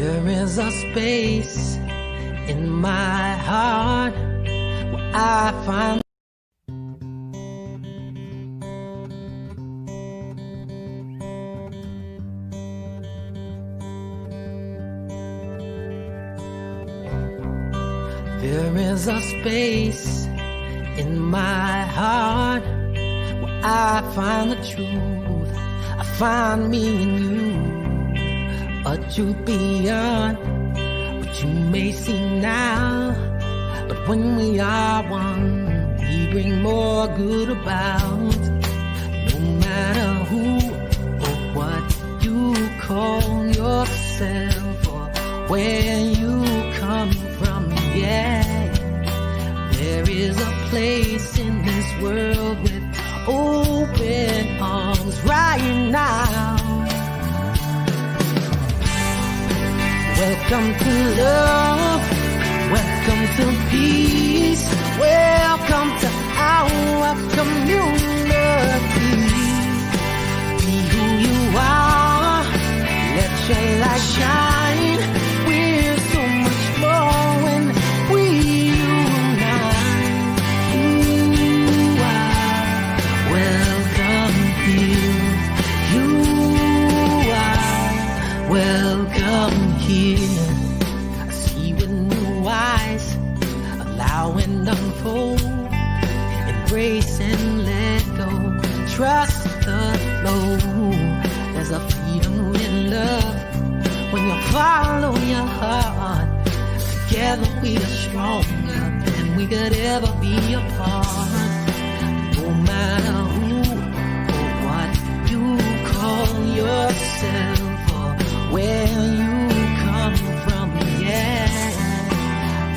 There is a space in my heart where I find there is a space in my heart where I find the truth. I find me in you, a truth beyond what you may see now. But when we are one, we bring more good about. No matter who or what you call yourself or where you come from, yeah. There is a place in this world with open arms right now. Welcome to love, welcome to peace, welcome to our community. Be who you are, let your light shine. We're so much more when we unite. You are welcome here. You are welcome here. I see with new eyes, allow and unfold, embrace and let go, trust the flow. There's a freedom in love when you follow your heart. Together we are stronger than we could ever be apart. No matter who or what you call yourself or where you come from, yeah.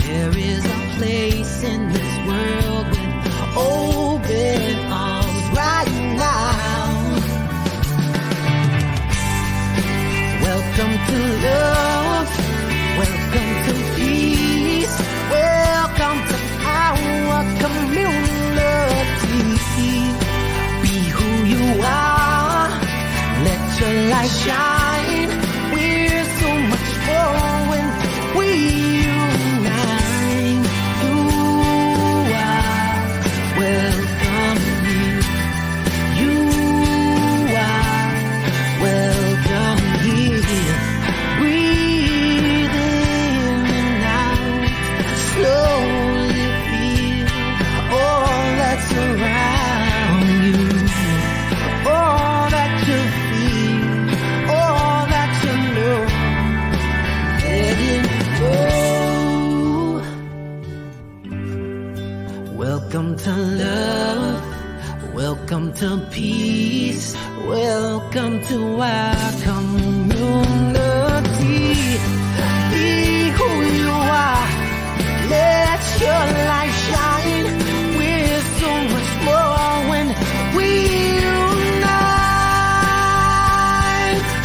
There is a place in this world with open arms right now. Welcome to love, welcome to peace, welcome to our community. Be who you are, let your light shine. We're so much more when we unite. You are welcome here. You are welcome here. Breathe in and out. Slowly feel all that's around you. All that you feel, all that you know. Let it go. Welcome to love, welcome to peace, welcome to our community. Be who you are, let your light shine. We're so much more when we unite.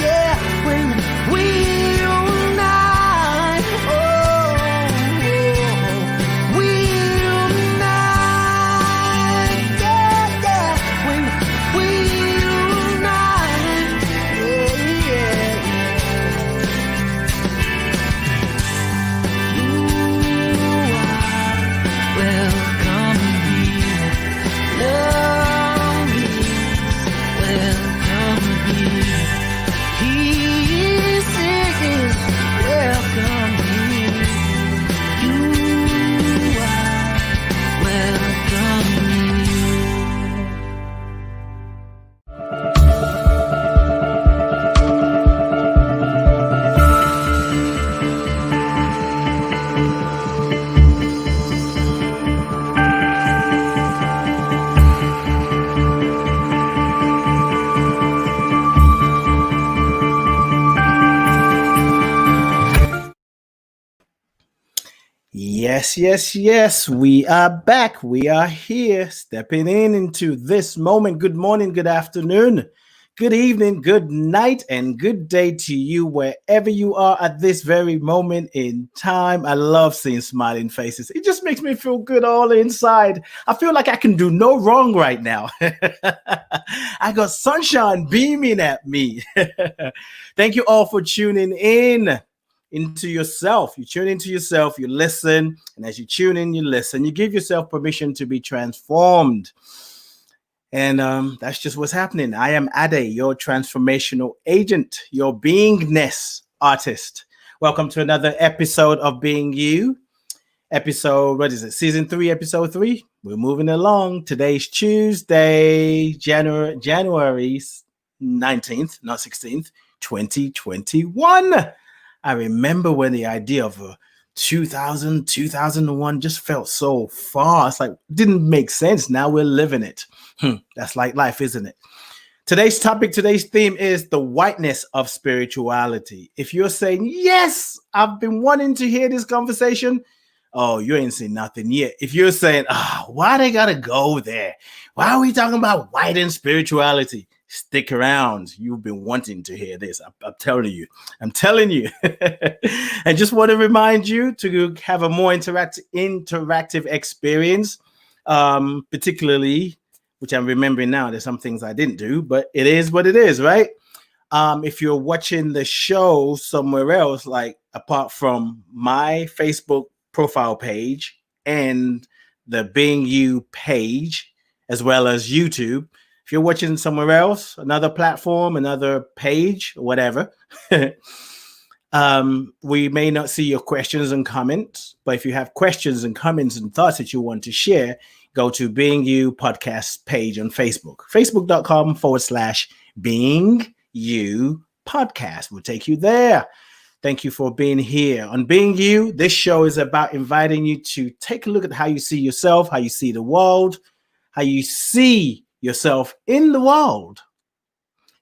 Yeah, when we unite. Oh, we unite. Yeah, yeah, when we unite. Yeah, yeah. You are welcome here. Love is welcome here. Peace is welcome here. You are welcome here. Yes, yes, yes. We are back. We are here, stepping into this moment. Good morning, good afternoon, good evening, good night, and good day to you wherever you are at this very moment in time. I love seeing smiling faces. It just makes me feel good all inside. I feel like I can do no wrong right now. I got sunshine beaming at me. Thank you all for tuning in. into yourself. You tune into yourself, you listen, and as you tune in, you listen, you give yourself permission to be transformed. And that's just what's happening. I am Ade, your transformational agent, your beingness artist. Welcome to another episode of Being You. Episode, what is it? Season 3, episode 3. We're moving along. Today's Tuesday, January 19th, not 16th, 2021. I remember when the idea of 2001 just felt so far. It's like, didn't make sense. Now we're living it. That's like life, isn't it? Today's topic, today's theme is the whiteness of spirituality. If you're saying, yes, I've been wanting to hear this conversation, oh, you ain't seen nothing yet. If you're saying, why they gotta go there? Why are we talking about whitened spirituality? Stick around. You've been wanting to hear this. I'm telling you. And just want to remind you to have a more interactive experience, particularly, which I'm remembering now, there's some things I didn't do, but it is what it is, right? If you're watching the show somewhere else, like apart from my Facebook profile page and the Being You page, as well as YouTube, if you're watching somewhere else, another platform, another page, whatever, we may not see your questions and comments, but if you have questions and comments and thoughts that you want to share, go to Being You podcast page on Facebook, facebook.com/Being You podcast. We'll take you there. Thank you for being here. On Being You, this show is about inviting you to take a look at how you see yourself, how you see the world, how you see yourself in the world,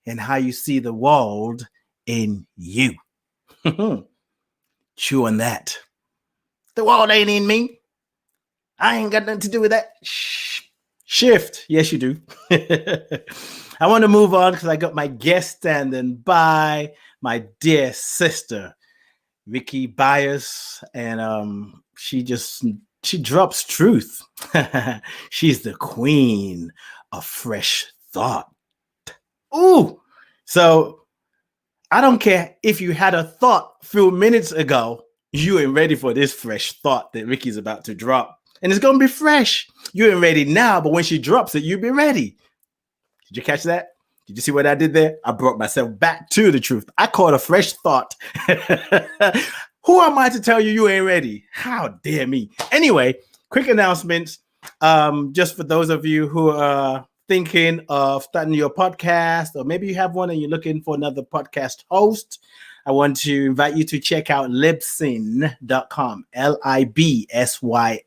and how you see the world in you. Chew on that. The world ain't in me. I ain't got nothing to do with that. Shift. Yes, you do. I want to move on because I got my guest standing by, my dear sister, Rickie Byars, and she drops truth. She's the queen of fresh thought. Ooh, so I don't care if you had a thought a few minutes ago, you ain't ready for this fresh thought that Rickie's about to drop. And it's going to be fresh. You ain't ready now, but when she drops it, you'll be ready. Did you catch that? Did you see what I did there? I brought myself back to the truth. I caught a fresh thought. Who am I to tell you ain't ready? How dare me? Anyway, quick announcements. Just for those of you who are thinking of starting your podcast, or maybe you have one and you're looking for another podcast host, I want to invite you to check out libsyn.com, LIBSYN.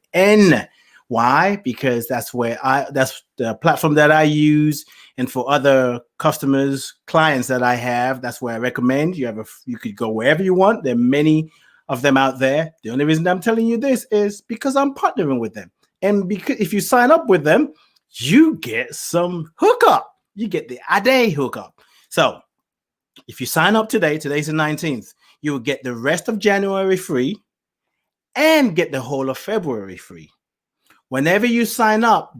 Why? Because that's the platform that I use, and for other customers, clients that I have, that's where I recommend you could go wherever you want. There are many of them out there. The only reason I'm telling you this is because I'm partnering with them, and because if you sign up with them, you get some hookup. You get the Ade hookup. So if you sign up today's the 19th, you will get the rest of January free and get the whole of February free. Whenever you sign up,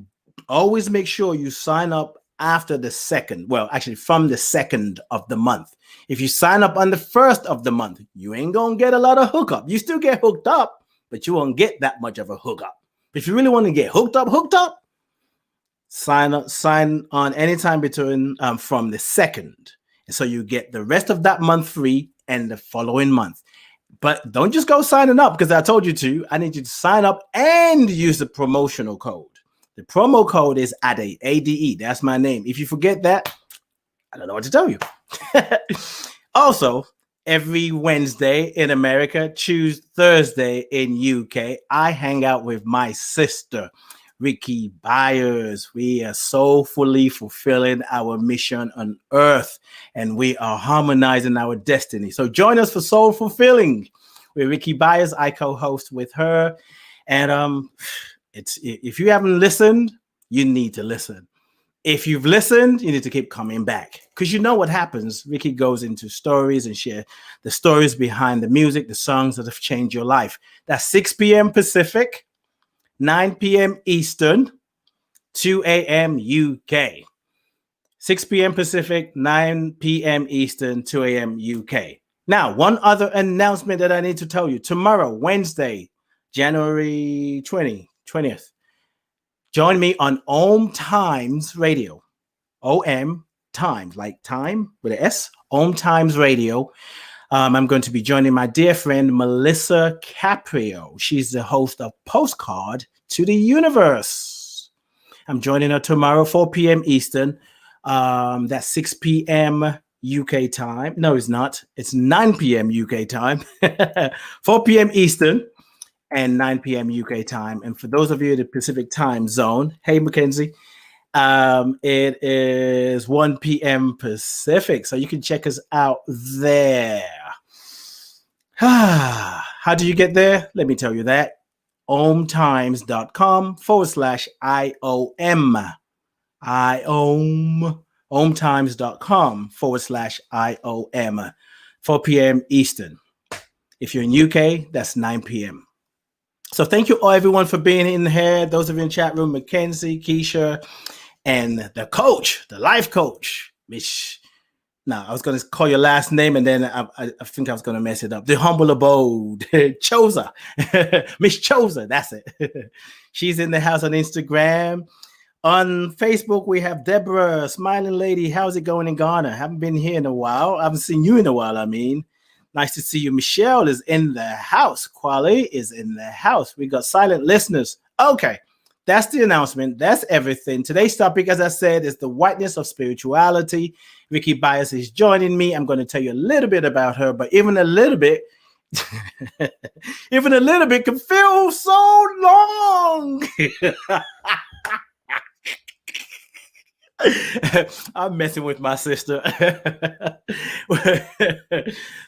always make sure you sign up after the second. Well, actually from the second of the month. If you sign up on the first of the month, you ain't going to get a lot of hookup. You still get hooked up, but you won't get that much of a hookup. If you really want to get hooked up, sign on anytime between from the second. And so you get the rest of that month free and the following month. But don't just go signing up because I told you to. I need you to sign up and use the promotional code. The promo code is Ade, ADE. That's my name. If you forget that, I don't know what to tell you. Also, every Wednesday in America, Thursday in UK, I hang out with my sister, Rickie Byars. We are soulfully fulfilling our mission on earth, and we are harmonizing our destiny. So join us for Soul Fulfilling with Rickie Byars. I co-host with her, and if you haven't listened, you need to listen. If you've listened, you need to keep coming back, because you know what happens. Rickie goes into stories and share the stories behind the music, the songs that have changed your life. That's 6 p.m. Pacific, 9 p.m. Eastern, 2 a.m. UK. 6 p.m. Pacific, 9 p.m. Eastern, 2 a.m. UK. Now, one other announcement that I need to tell you. Tomorrow, Wednesday, January 20th, join me on Om Times Radio. OM Times, like time with an S. Om Times Radio. I'm going to be joining my dear friend, Melissa Caprio. She's the host of Postcard to the Universe. I'm joining her tomorrow, 4 p.m. Eastern. That's 6 p.m. UK time. No, it's not. It's 9 p.m. UK time. 4 p.m. Eastern and 9 p.m. UK time. And for those of you in the Pacific time zone, hey, Mackenzie, it is 1 p.m. Pacific. So you can check us out there. How do you get there? Let me tell you that. omtimes.com/IOM. omtimes.com/IOM. 4 p.m. Eastern. If you're in UK, that's 9 p.m. So thank you all, everyone, for being in here. Those of you in the chat room, Mackenzie, Keisha, and the coach, the life coach, Miss. Now, I was going to call your last name, and then I think I was going to mess it up. The humble abode, Chosa, Miss Chosa, that's it. She's in the house on Instagram. On Facebook, we have Deborah, smiling lady. How's it going in Ghana? Haven't been here in a while. I haven't seen you in a while, I mean. Nice to see you. Michelle is in the house. Kwale is in the house. We got silent listeners. Okay, that's the announcement. That's everything. Today's topic, as I said, is the whiteness of spirituality. Rickie Byars is joining me. I'm going to tell you a little bit about her, but even a little bit can feel so long. I'm messing with my sister.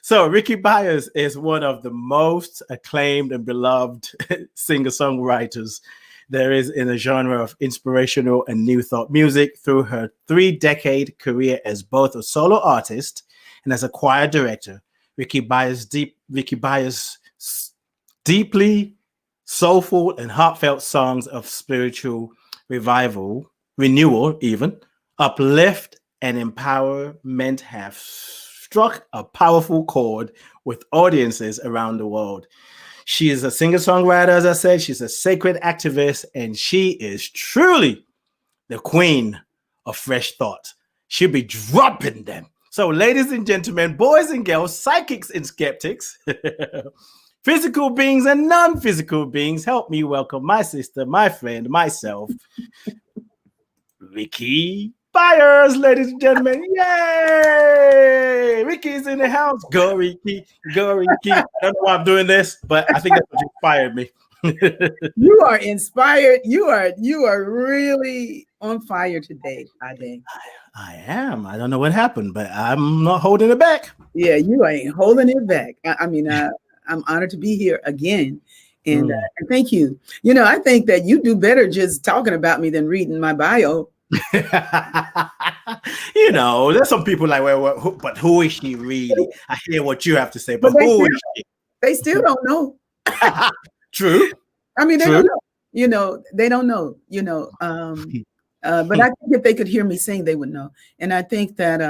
So Rickie Byars is one of the most acclaimed and beloved singer-songwriters there is in the genre of inspirational and new thought music. Through her 3-decade career as both a solo artist and as a choir director, Rickie Byars' deeply soulful and heartfelt songs of spiritual revival, renewal, even uplift and empowerment have struck a powerful chord with audiences around the world. She is a singer-songwriter, as I said. She's a sacred activist, and she is truly the queen of fresh thoughts. She'll be dropping them. So, ladies and gentlemen, boys and girls, psychics and skeptics, physical beings and non-physical beings, help me welcome my sister, my friend, myself, Rickie Byars, ladies and gentlemen. Yay! Rickie's in the house. Go, Rickie. Go, Rickie. I don't know why I'm doing this, but I think that's what inspired me. You are inspired. You are really on fire today, Ade. I am. I don't know what happened, but I'm not holding it back. Yeah, you ain't holding it back. I mean, I'm honored to be here again. And thank you. You know, I think that you do better just talking about me than reading my bio. You know, there's some people like, well, but who is she really? I hear what you have to say, but who is she? They still don't know. True. I mean, they don't know. You know, they don't know. You know, but I think if they could hear me sing, they would know. And I think that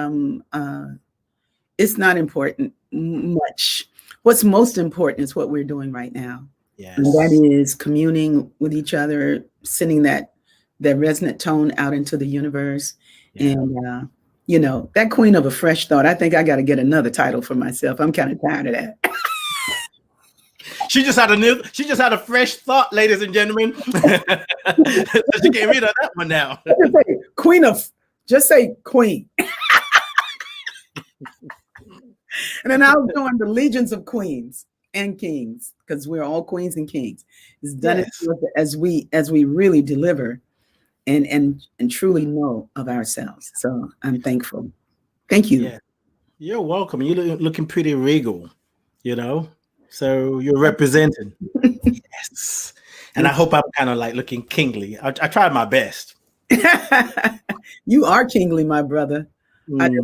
it's not important much. What's most important is what we're doing right now. Yes. And that is communing with each other, sending that resonant tone out into the universe. Yeah. And, you know, that queen of a fresh thought, I think I got to get another title for myself. I'm kind of tired of that. She just had a fresh thought, ladies and gentlemen. She get rid of that one now. Just say queen. And then I'll join the legions of queens and kings, because we're all queens and kings. It's done it as we really deliver and truly know of ourselves. So I'm thankful. Thank you. Yeah. You're welcome. You're looking pretty regal, you know. So you're representing. Yes. And I hope I'm kind of like looking kingly. I tried my best. You are kingly, my brother. Okay,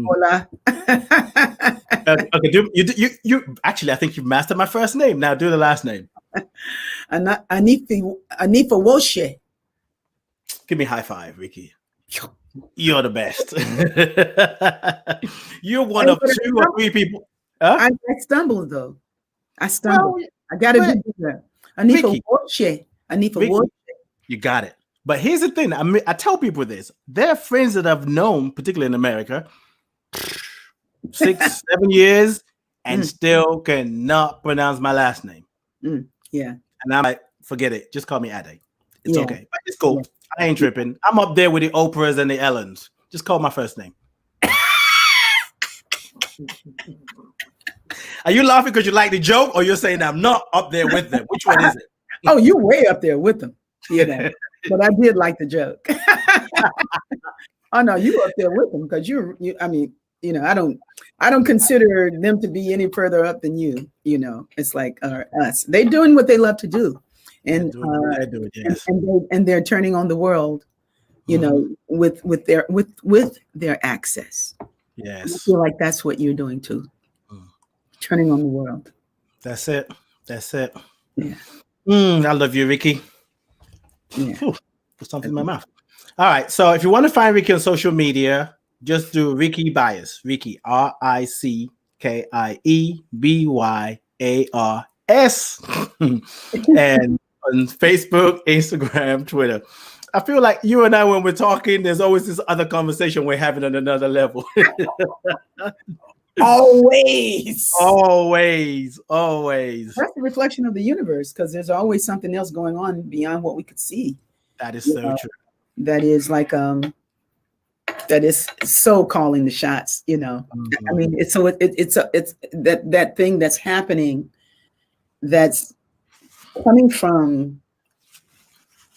you actually, I think you've mastered my first name. Now do the last name. Anifa Woshe. Give me a high five, Rickie. You're the best. You're one of 2 or 3 people. Huh? I stumbled though. I stumbled. Well, I got to but do that. I need for Rickie, watch. I need for Rickie, watch. you got it. But here's the thing. I mean, I tell people this. There are friends that I've known, particularly in America, 6, 7 years, and still cannot pronounce my last name. Yeah. And I'm like, forget it. Just call me Ade. It's Yeah. okay. But it's cool. Yeah. I ain't tripping. I'm up there with the Oprahs and the Ellens. Just call my first name. Are you laughing because you like the joke, or you're saying I'm not up there with them? Which one is it? Oh, you way up there with them. You know. But I did like the joke. Oh no, you up there with them because you. I mean, you know, I don't consider them to be any further up than you. You know, it's like us. They're doing what they love to do, and yes. and they're turning on the world. You know, with their access. Yes. I feel like that's what you're doing too. Turning on the world. That's it. That's it. Yeah. I love you, Rickie. Yeah. Put something in my mouth. All right. So if you want to find Rickie on social media, just do Rickie Byars. Rickie, RickieByars. And on Facebook, Instagram, Twitter. I feel like you and I, when we're talking, there's always this other conversation we're having on another level. Always. That's the reflection of the universe, because there's always something else going on beyond what we could see. That is so true. That is like that is so calling the shots, you know. I mean, it's that thing that's happening that's coming from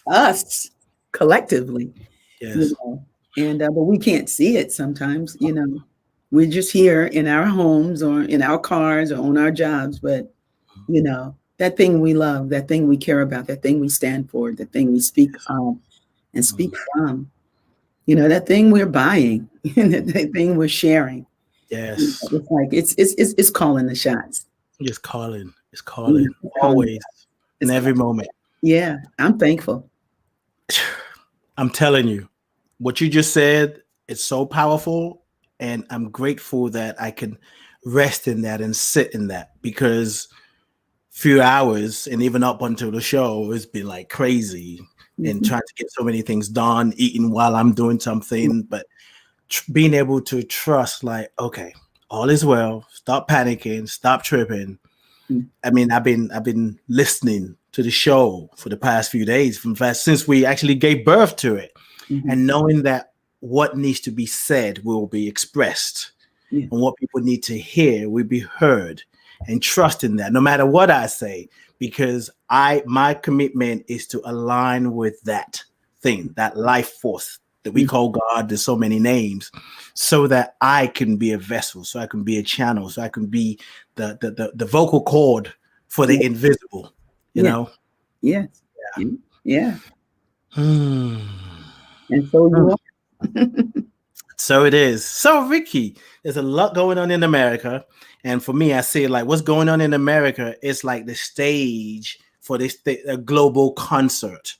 us collectively. Yes. You know? And but we can't see it sometimes, you know. We're just here in our homes or in our cars or on our jobs, but you know, that thing we love, that thing we care about, that thing we stand for, that thing we speak and speak from, you know, that thing we're buying, that thing we're sharing. Yes. It's like it's calling the shots. It's calling always, in every moment. Yeah, I'm thankful. I'm telling you, what you just said, it's so powerful. And I'm grateful that I can rest in that and sit in that, because few hours and even up until the show has been like crazy and trying to get so many things done, eating while I'm doing something, but being able to trust, like, okay, all is well. Stop panicking. Stop tripping. I mean, I've been listening to the show for the past few days, since we actually gave birth to it, and knowing that what needs to be said will be expressed, and what people need to hear will be heard, and trust in that no matter what I say, because my commitment is to align with that thing, that life force that we call God. There's so many names, so that I can be a vessel, so I can be a channel, so I can be the vocal cord for the invisible, you know? Yes. Yeah. And so you are. So it is. So Rickie, there's a lot going on in America, and for me, I say, like, what's going on in America is like the stage for this global concert,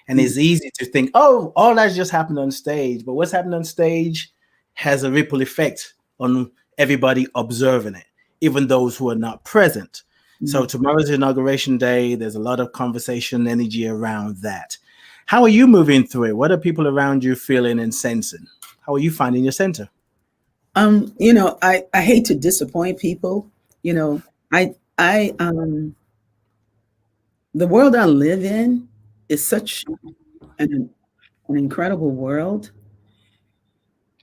and it's easy to think, oh, all that's just happened on stage, but what's happened on stage has a ripple effect on everybody observing it, even those who are not present. So tomorrow's inauguration day. There's a lot of conversation energy around that. How are you moving through it? What are people around you feeling and sensing? How are you finding your center? You know, I hate to disappoint people. You know, the world I live in is such an incredible world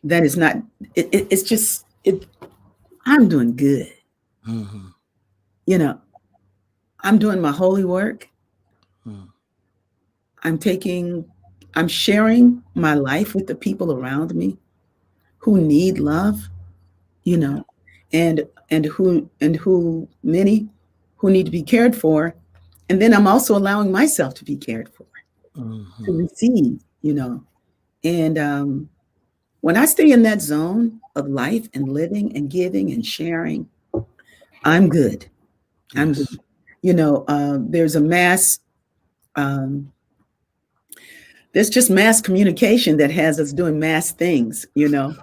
that is not. It's just I'm doing good. You know, I'm doing my holy work. I'm sharing my life with the people around me who need love, you know, and many who need to be cared for. And then I'm also allowing myself to be cared for, to receive, you know. And when I stay in that zone of life and living and giving and sharing, I'm good. I'm good. You know, there's just mass communication that has us doing mass things, you know.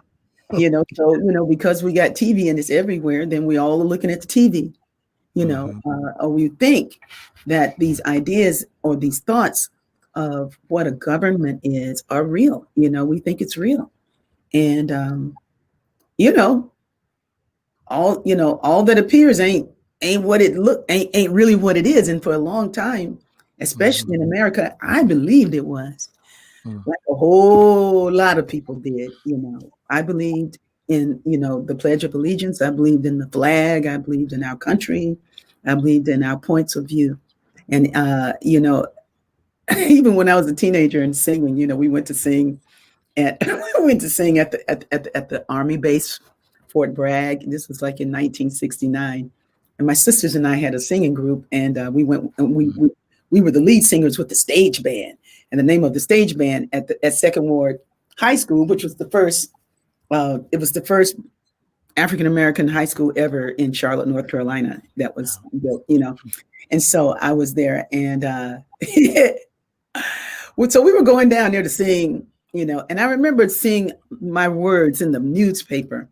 because we got TV and it's everywhere, then we all are looking at the TV, or we think that these ideas or these thoughts of what a government is are real. We think it's real. And, all that appears ain't what it ain't really what it is. And for a long time, especially in America, I believed it was. Like a whole lot of people did. I believed in, the Pledge of Allegiance. I believed in the flag. I believed in our country. I believed in our points of view. And, even when I was a teenager and singing, we went to sing at the Army base, Fort Bragg. This was like in 1969. And my sisters and I had a singing group, and we went and we were the lead singers with the stage band. And the name of the stage band at Second Ward High School, which was the first African American high school ever in Charlotte, North Carolina, that was built, And so I was there, and so we were going down there to sing, and I remember seeing my words in the newspaper,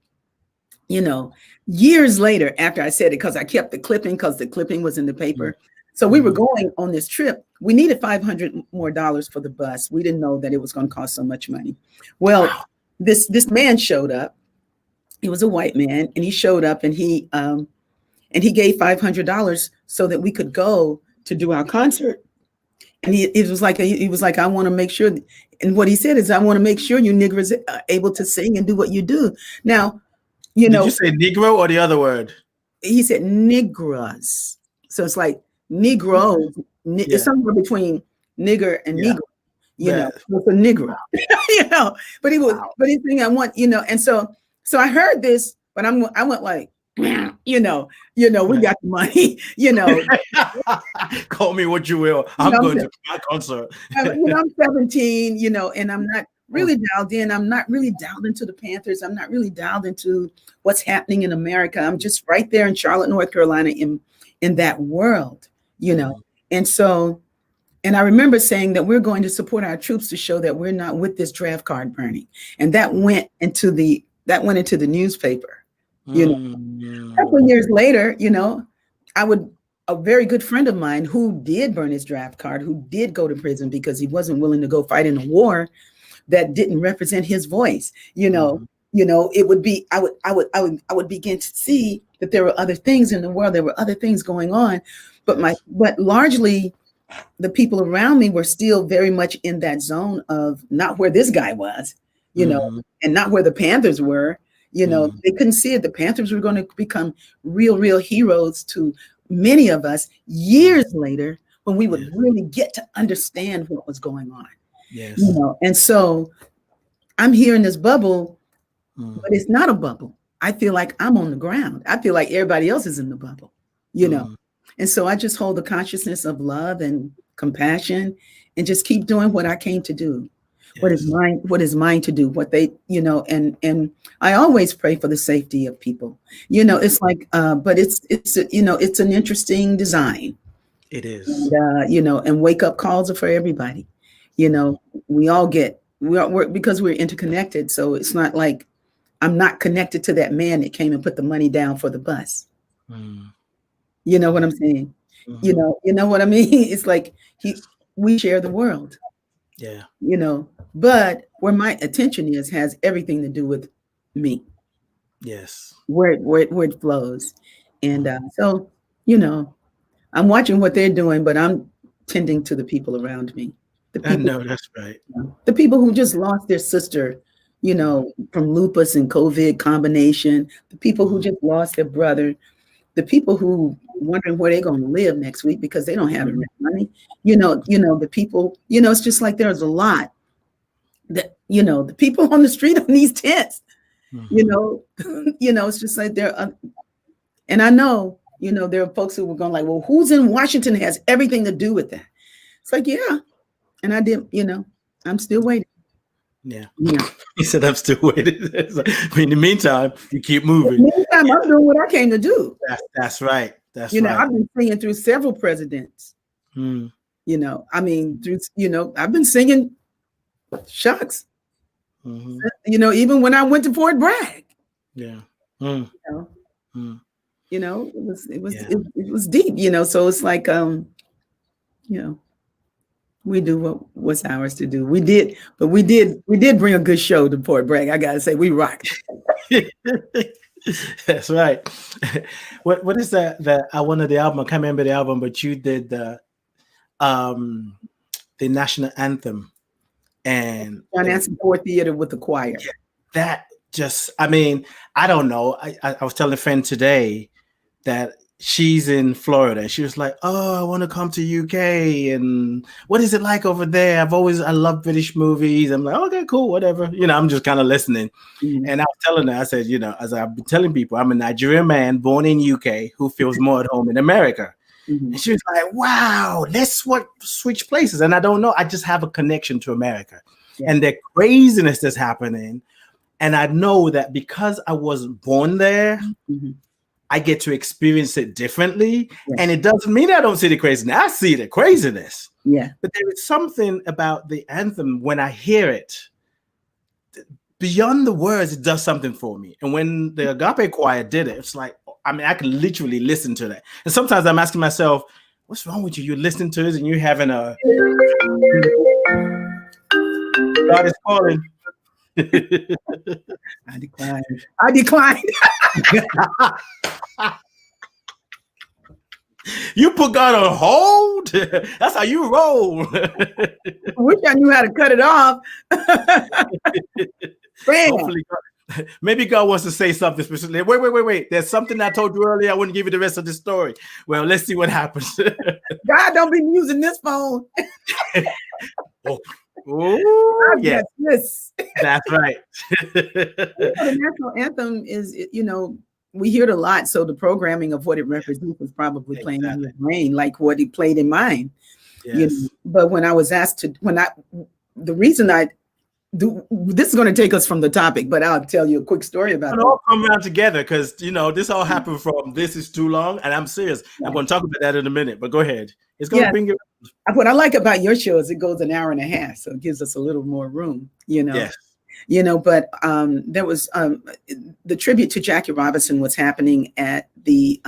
years later after I said it, because I kept the clipping, because the clipping was in the paper. So we were going on this trip. We needed $500 more for the bus. We didn't know that it was going to cost so much money. Well, this man showed up. He was a white man, and he showed up, and he gave $500 so that we could go to do our concert. And he was like, I want to make sure. And what he said is, I want to make sure you niggers are able to sing and do what you do. Now, Did you say Negro or the other word? He said Negras. So it's like Negro. It's somewhere between nigger and Negro. With a Negro. But he's saying, I want, and so I heard this, but I went like, we got the money, Call me what you will. I'm going to my concert. I'm 17, and I'm not really dialed in. I'm not really dialed into the Panthers. I'm not really dialed into what's happening in America. I'm just right there in Charlotte, North Carolina, in that world, And so, and I remember saying that we're going to support our troops to show that we're not with this draft card burning. And that went into the newspaper. A couple of years later, a very good friend of mine who did burn his draft card, who did go to prison because he wasn't willing to go fight in a war that didn't represent his voice. It would be, I would begin to see that there were other things in the world. There were other things going on, but largely the people around me were still very much in that zone of not where this guy was, and not where the Panthers were. They couldn't see it. The Panthers were going to become real heroes to many of us years later, when we would really get to understand what was going on. Yes. And so I'm here in this bubble, but it's not a bubble. I feel like I'm on the ground. I feel like everybody else is in the bubble, And so I just hold the consciousness of love and compassion and just keep doing what I came to do. Yes. What is mine to do, what they, and I always pray for the safety of people. It's like, but it's an interesting design. It is. And, and wake up calls are for everybody. We all we're because we're interconnected. So it's not like I'm not connected to that man that came and put the money down for the bus. You know what I'm saying? You know what I mean? It's like we share the world. Yeah. But where my attention has everything to do with me. Yes. Where it flows. And so, I'm watching what they're doing, but I'm tending to the people around me. I know, that's right. The people who just lost their sister, from lupus and COVID combination, the people who just lost their brother, the people who wondering where they're going to live next week because they don't have enough money. The people, it's just like there's a lot that, the people on the street on these tents, it's just like and I know, there are folks who were going like, well, who's in Washington has everything to do with that. It's like, yeah. And I did, I'm still waiting. Yeah. He said, I'm still waiting. In the meantime, you keep moving. In the meantime, I'm doing what I came to do. That's right. That's right. I've been singing through several presidents. I've been singing, shucks. You know, even when I went to Fort Bragg. Yeah. You know, you know, it was deep, you know. So it's like you know, we do what was ours to do. We did bring a good show to Fort Bragg. I gotta say, we rocked. That's right. What is that? I wanted the album. I can't remember the album, but you did the national anthem and John Anson Ford Theater with the choir. Yeah, that just, I mean, I don't know. I was telling a friend today that she's in Florida. She was like, "Oh, I want to come to UK, and what is it like over there? I love British movies." I'm like, "Okay, cool, whatever." You know, I'm just kind of listening. And I was telling her, I said, you know, as I've been telling people, I'm a Nigerian man born in UK who feels more at home in America. And she was like, "Wow, let's switch places." And I don't know, I just have a connection to America and the craziness that's happening. And I know that because I was born there, I get to experience it differently. And it doesn't mean I don't see the craziness. I see the craziness. Yeah. But there is something about the anthem when I hear it, beyond the words, it does something for me. And when the Agape Choir did it, it's like, I mean, I can literally listen to that. And sometimes I'm asking myself, what's wrong with you? You're listening to this and you're having a God is calling. I declined. You put God on hold? That's how you roll. I wish I knew how to cut it off. Hopefully, maybe God wants to say something specifically. Wait. There's something I told you earlier. I wouldn't give you the rest of the story. Well, let's see what happens. God, don't be using this phone. Oh, yes. That's right. The national anthem is, you know, we hear it a lot. So the programming of what it represents was probably playing in your brain, like what it played in mine. Yes. You know? But when I was asked to, the reason I do, this is going to take us from the topic, but I'll tell you a quick story about it. All come around together because, you know, this all happened from This Is Too Long. And I'm serious. I'm going to talk about that in a minute, but go ahead. It's going to bring you. What I like about your show is it goes an hour and a half. So it gives us a little more room, you know. Yes. You know, but there was the tribute to Jackie Robinson was happening at the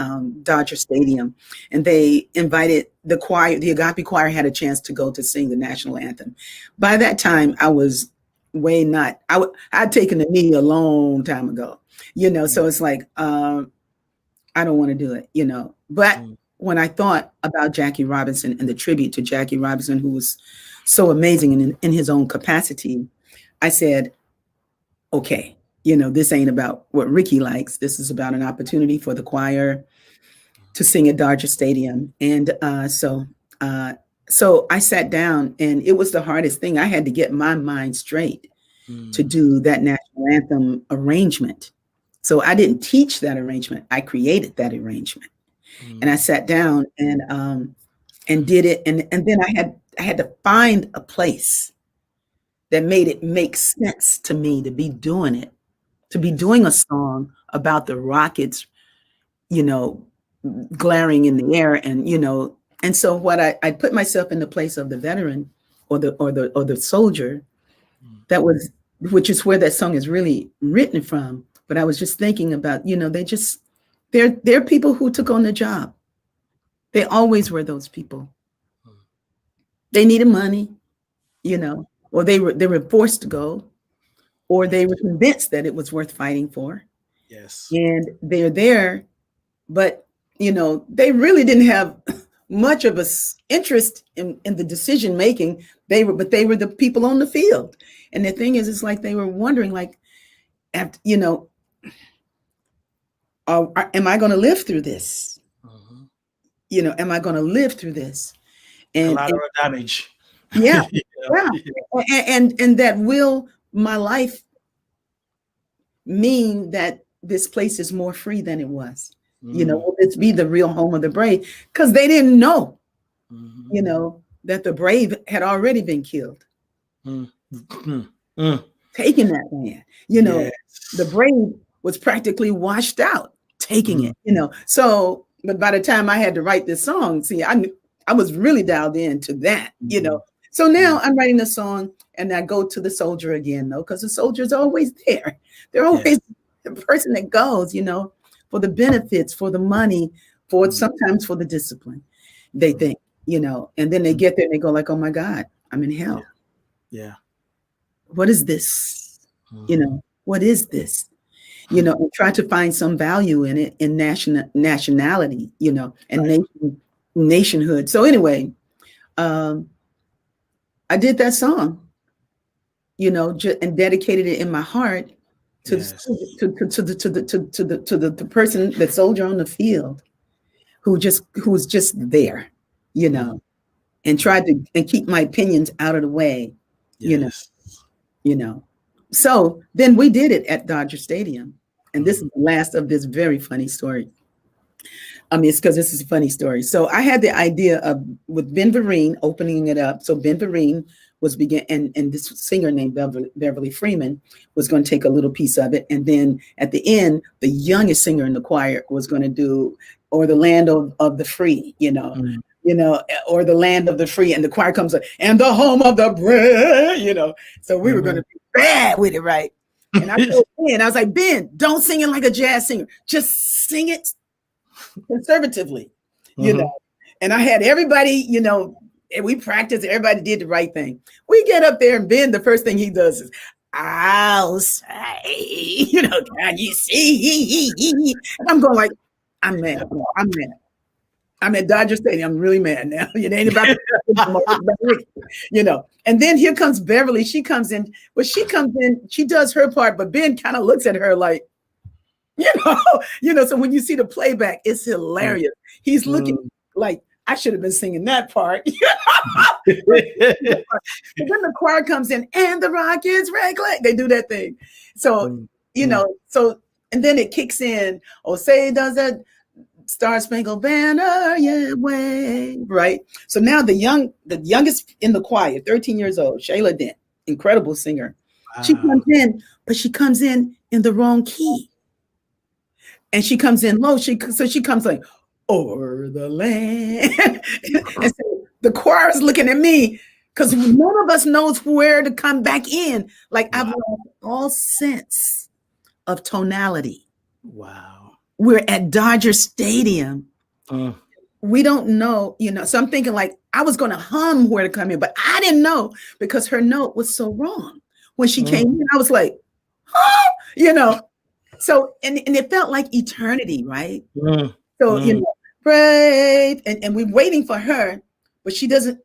Dodger Stadium, and they invited the choir. The Agape Choir had a chance to go to sing the national anthem. By that time, I was I'd taken the knee a long time ago, you know. So it's like I don't want to do it, you know. But when I thought about Jackie Robinson and the tribute to Jackie Robinson, who was so amazing in his own capacity, I said, okay, you know, this ain't about what Rickie likes. This is about an opportunity for the choir to sing at Dodger Stadium. And so I sat down, and it was the hardest thing. I had to get my mind straight to do that national anthem arrangement. So I didn't teach that arrangement. I created that arrangement. And I sat down and did it. And then I had to find a place that made it make sense to me to be doing it, to be doing a song about the rockets, you know, glaring in the air, and, you know, and so what I put myself in the place of the veteran or the soldier, which is where that song is really written from. But I was just thinking about, you know, they're people who took on the job. They always were those people. They needed money, you know, or they were forced to go, or they were convinced that it was worth fighting for. Yes. And they're there, but, you know, they really didn't have much of a interest in the decision making. They were the people on the field. And the thing is, it's like they were wondering, like, after, you know, am I going to live through this? You know, am I going to live through this? And collateral damage. Yeah. And that will my life mean that this place is more free than it was? You know, will this be the real home of the brave? Because they didn't know, you know, that the brave had already been killed. Taking that land, you know, the brave was practically washed out, taking it, you know. So, but by the time I had to write this song, see, I was really dialed into that, you know. So now I'm writing a song and I go to the soldier again, though, because the soldier's always there. They're always the person that goes, for the benefits, for the money, for sometimes for the discipline, they think, and then they get there and they go like, oh my God, I'm in hell. Yeah. What is this? What is this? And try to find some value in it, in nationality, and nationhood. So anyway, I did that song, and dedicated it in my heart to the person, the soldier on the field, who's just there, and tried to keep my opinions out of the way, So then we did it at Dodger Stadium, and this is the last of this very funny story. It's because this is a funny story. So I had the idea of with Ben Vereen opening it up. So Ben Vereen was and this singer named Beverly Freeman was going to take a little piece of it. And then at the end, the youngest singer in the choir was going to do "Or the Land of the Free," or the land of the free. And the choir comes up, and the home of the brave, So we were going to be bad with it, right? And I told Ben, I was like, Ben, don't sing it like a jazz singer. Just sing it conservatively, and I had everybody, and we practiced, everybody did the right thing. We get up there and Ben, the first thing he does is, I'll say, can you see? And I'm going like, I'm mad. I'm at Dodger Stadium. I'm really mad now. It ain't about And then here comes Beverly. She comes in, she does her part, but Ben kind of looks at her like, so when you see the playback, it's hilarious. He's looking like, I should have been singing that part. And then the choir comes in, and the rock is red clay. They do that thing. So, and then it kicks in, oh, say does that Star Spangled Banner, yeah, wave, right? So now the youngest in the choir, 13 years old, Shayla Dent, incredible singer. Wow. She comes in, but she comes in the wrong key. And she comes in low. She comes like, "O'er the land." And so the choir is looking at me because none of us knows where to come back in. Like, I've lost all sense of tonality. Wow. We're at Dodger Stadium. We don't know, So I'm thinking like I was going to hum where to come in, but I didn't know because her note was so wrong. When she came in, I was like, huh? So, and it felt like eternity, right? So, brave, and we're waiting for her, but she doesn't,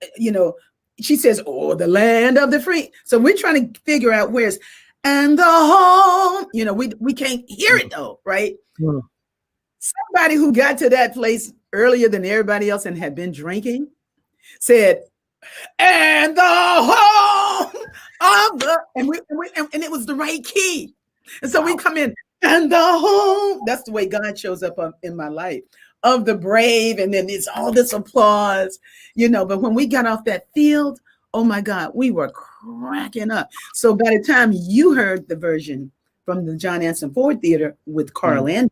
she says, "Oh, the land of the free." So we're trying to figure out where's, and the home, we can't hear it though, right? Somebody who got to that place earlier than everybody else and had been drinking said, "And the home of the," and it was the right key. And so we come in, and the home, that's the way God shows up in my life, of the brave. And then it's all this applause, but when we got off that field, oh my God, we were cracking up. So by the time you heard the version from the John Anson Ford Theater with Carl Anderson,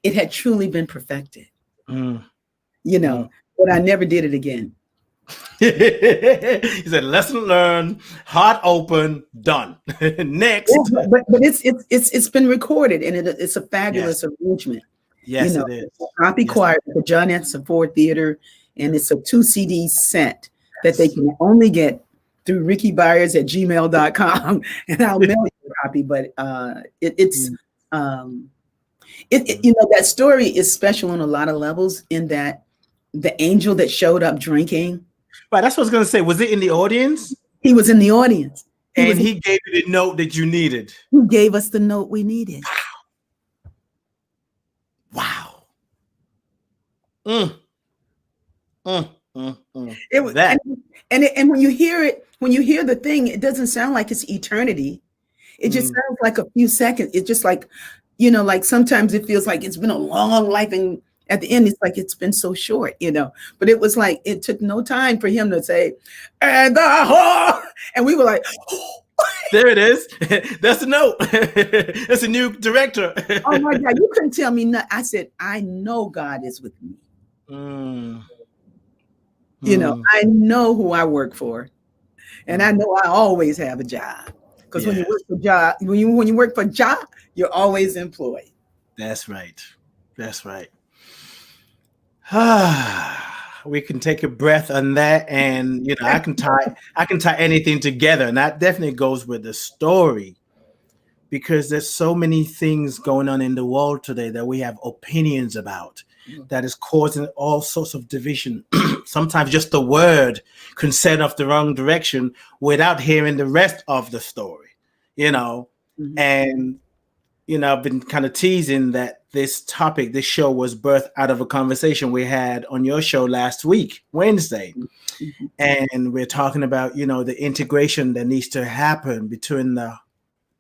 it had truly been perfected, but I never did it again. He said, "Lesson learned, heart open, done." Next, but it's been recorded, and it's a fabulous arrangement. Yes, it is. Copy choir at the John Anson Ford Theater, and it's a 2 CD set that they can only get through RickieByars@gmail.com, and I'll mail you a copy. But that story is special on a lot of levels. In that the angel that showed up drinking. Right, that's what I was going to say. Was it in the audience? He was in the audience. He gave you the note that you needed. He gave us the note we needed. Wow. It was that. And when you hear it, when you hear the thing, it doesn't sound like it's eternity. It just sounds like a few seconds. It's just like, like sometimes it feels like it's been a long life, and at the end, it's like it's been so short, But it was like it took no time for him to say, "And the whole," and we were like, oh. There it is. That's a note. That's a new director. Oh my God, you couldn't tell me nothing. I said, I know God is with me. You know, I know who I work for, and I know I always have a job. Because when you work for job, when you work for job, you're always employed. That's right. That's right. We can take a breath on that, and you know, I can tie anything together, and that definitely goes with the story, because there's so many things going on in the world today that we have opinions about that is causing all sorts of division. Sometimes just the word can set off the wrong direction without hearing the rest of the story, you know. And you know, I've been kind of teasing that this show was birthed out of a conversation we had on your show last week, Wednesday. And we're talking about, you know, the integration that needs to happen between the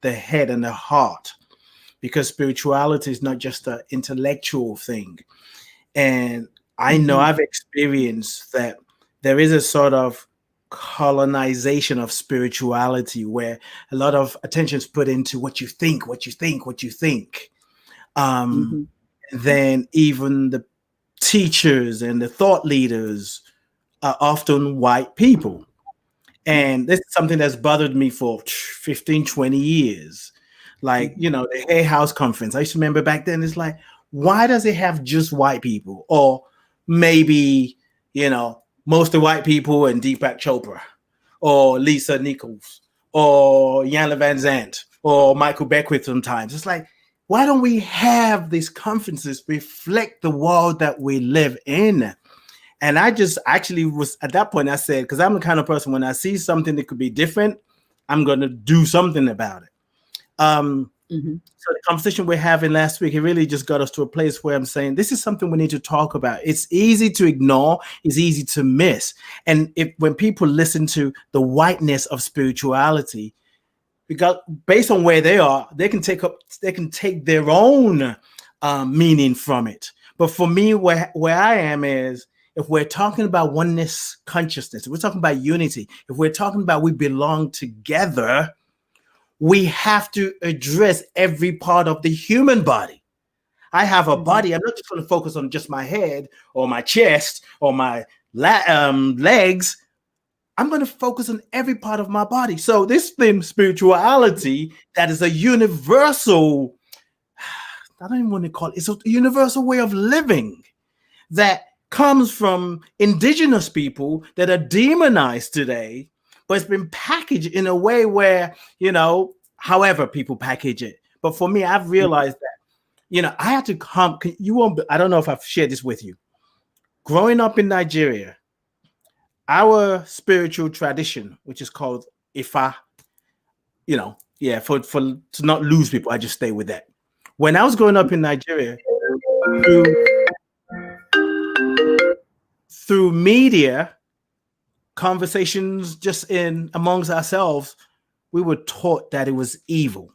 head and the heart, because spirituality is not just an intellectual thing. And I know I've experienced that there is a sort of colonization of spirituality where a lot of attention is put into what you think. Then even the teachers and the thought leaders are often white people. And this is something that's bothered me for 15, 20 years. Like, you know, the Hay House Conference. I used to remember back then, it's like, why does it have just white people? Or maybe, you know, most of the white people and Deepak Chopra, or Lisa Nichols, or Iyanla Vanzant, or Michael Beckwith sometimes. It's like, why don't we have these conferences reflect the world that we live in? And I just actually was, at that point, I said, because I'm the kind of person, when I see something that could be different, I'm going to do something about it. So the conversation we're having last week, it really just got us to a place where I'm saying, this is something we need to talk about. It's easy to ignore. It's easy to miss. And when people listen to the whiteness of spirituality, because based on where they are, they can take their own meaning from it. But for me, where I am is, if we're talking about oneness consciousness, if we're talking about unity, if we're talking about we belong together, we have to address every part of the human body. I have a body. I'm not just going to focus on just my head or my chest or my legs. I'm going to focus on every part of my body. So this thing, spirituality, that is a universal, I don't even want to call it, it's a universal way of living that comes from indigenous people that are demonized today, but it's been packaged in a way where, you know, however people package it. But for me, I've realized that, you know, I had to come, I don't know if I've shared this with you. Growing up in Nigeria, our spiritual tradition, which is called Ifa, you know, for to not lose people, I just stay with that. When I was growing up in Nigeria, through media, conversations just amongst ourselves, we were taught that it was evil.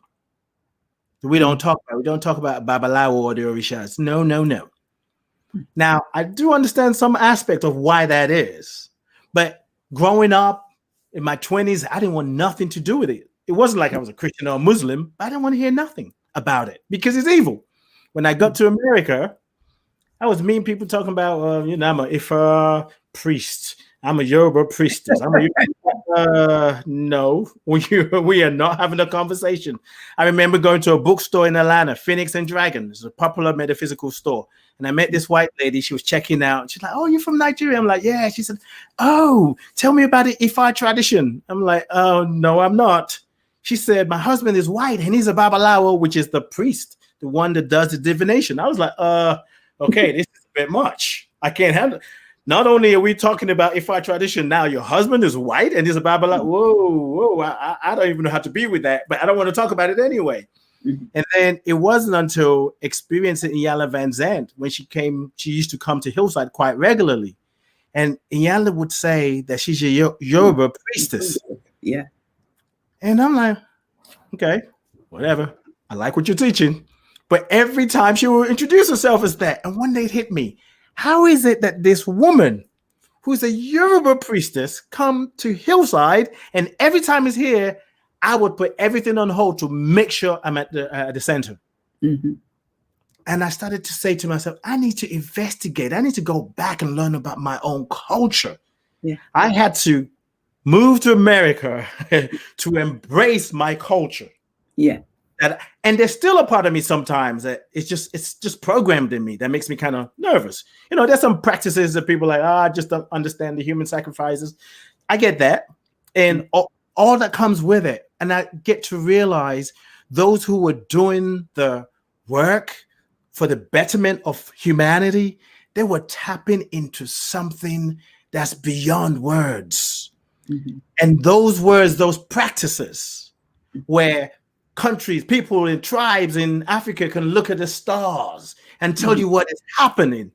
We don't talk about Babalawo or the Orishas. No. Now, I do understand some aspect of why that is. But growing up in my 20s, I didn't want nothing to do with it. It wasn't like I was a Christian or a Muslim. But I didn't want to hear nothing about it because it's evil. When I got to America, I was meeting people talking about, you know, I'm an Ifa priest. I'm a Yoruba priestess. No, we are not having a conversation. I remember going to a bookstore in Atlanta, Phoenix and Dragon. It's a popular metaphysical store. And I met this white lady. She was checking out. She's like, oh, you're from Nigeria? I'm like, yeah. She said, oh, tell me about the Ifa tradition. I'm like, oh, no, I'm not. She said, my husband is white and he's a Babalawo, which is the priest, the one that does the divination. I was like, okay, this is a bit much. I can't handle it. Not only are we talking about Ifa tradition, now your husband is white and he's a Babalawo. Whoa, I don't even know how to be with that, but I don't want to talk about it anyway. And then it wasn't until experiencing Iyanla Vanzant when she used to come to Hillside quite regularly. And Iyanla would say that she's a Yoruba priestess. Yeah. And I'm like, okay, whatever. I like what you're teaching. But every time she would introduce herself as that. And one day it hit me. How is it that this woman who's a Yoruba priestess come to Hillside and every time it's here, I would put everything on hold to make sure I'm at the center. And I started to say to myself, I need to investigate. I need to go back and learn about my own culture. Yeah. I had to move to America to embrace my culture. Yeah. And there's still a part of me sometimes that it's just programmed in me that makes me kind of nervous. You know, there's some practices that people are like, I just don't understand the human sacrifices. I get that. And all that comes with it. And I get to realize those who were doing the work for the betterment of humanity, they were tapping into something that's beyond words. Mm-hmm. And those words, those practices where countries, people in tribes in Africa can look at the stars and tell you what is happening.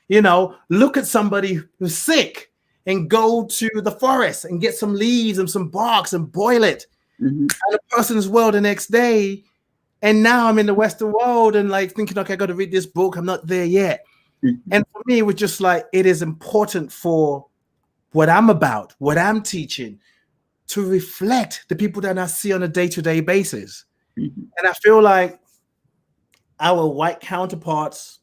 You know, look at somebody who's sick and go to the forest and get some leaves and some barks and boil it. Mm-hmm. And the person's well the next day. And now I'm in the Western world and like thinking, okay, I got to read this book. I'm not there yet. Mm-hmm. And for me, it was just like, it is important for what I'm about, what I'm teaching, to reflect the people that I see on a day-to-day basis. Mm-hmm. And I feel like our white counterparts,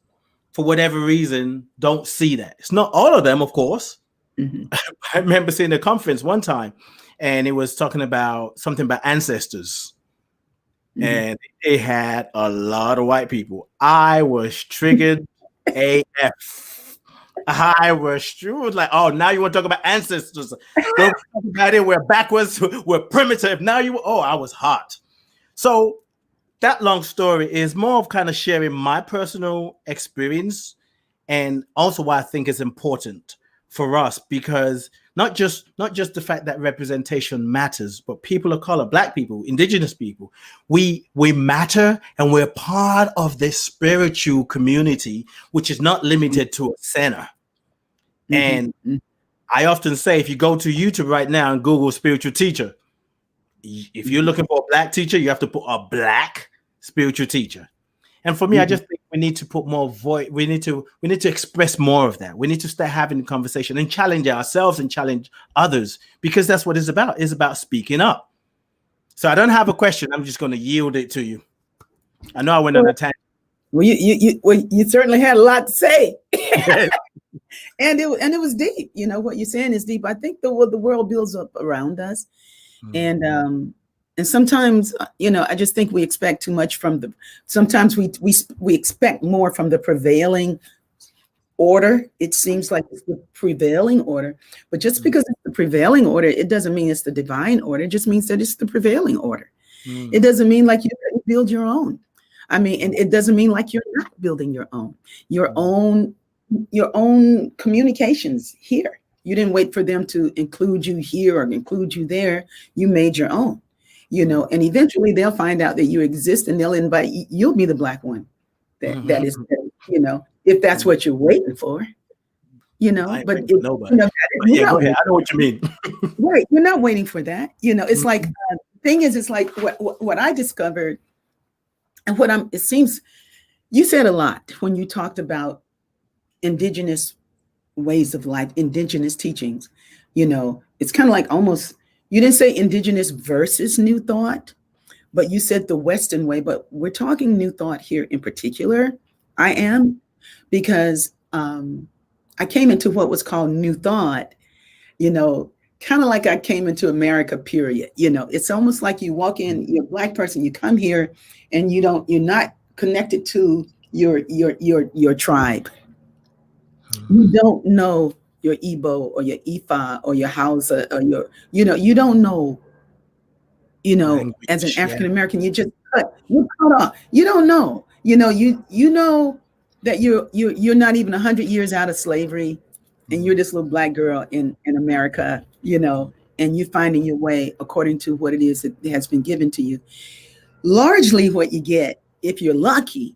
for whatever reason, don't see that. It's not all of them, of course. Mm-hmm. I remember seeing a conference one time, and it was talking about something about ancestors. Mm-hmm. And it had a lot of white people. I was triggered AF. I was like, oh, now you want to talk about ancestors. Don't talk about it. We're backwards. We're primitive. Now I was hot. So that long story is more of kind of sharing my personal experience, and also why I think it's important for us, because not just the fact that representation matters, but people of color, Black people, Indigenous people, we matter, and we're part of this spiritual community, which is not limited to a center. And I often say, if you go to YouTube right now and Google spiritual teacher, if you're looking for a Black teacher, you have to put a Black spiritual teacher. And for me, I just think we need to put more voice. We need to express more of that. We need to start having a conversation and challenge ourselves and challenge others, because that's what it's about. It's about speaking up. So I don't have a question. I'm just going to yield it to you. I know I went on a tangent. Well, you certainly had a lot to say. And it was deep. You know, what you're saying is deep. I think the world builds up around us. And sometimes, you know, I just think we expect too much from sometimes we expect more from the prevailing order. It seems like it's the prevailing order, but just because it's the prevailing order, it doesn't mean it's the divine order. It just means that it's the prevailing order. It doesn't mean like you build your own. I mean, and it doesn't mean like you're not building your own communications here. You didn't wait for them to include you here or include you there. You made your own, you know, and eventually they'll find out that you exist, and they'll invite you. You'll be the Black one that is, you know, if that's what you're waiting for, you know. But I know what you mean. Right, you're not waiting for that. You know, it's like the thing is, it's like what I discovered, and it seems you said a lot when you talked about indigenous ways of life, indigenous teachings. You know, it's kind of like almost, you didn't say indigenous versus new thought, but you said the Western way. But we're talking new thought here in particular. I am, because I came into what was called new thought, you know, kind of like I came into America, period. You know, it's almost like you walk in, you're a Black person, you come here and you're not connected to your tribe. You don't know your Igbo or your Ifa or your Hausa or you don't know, language, as an African American, you're cut off. You don't know, you know that you're not even 100 years out of slavery, and you're this little Black girl in America, you know, and you're finding your way according to what it is that has been given to you. Largely what you get, if you're lucky,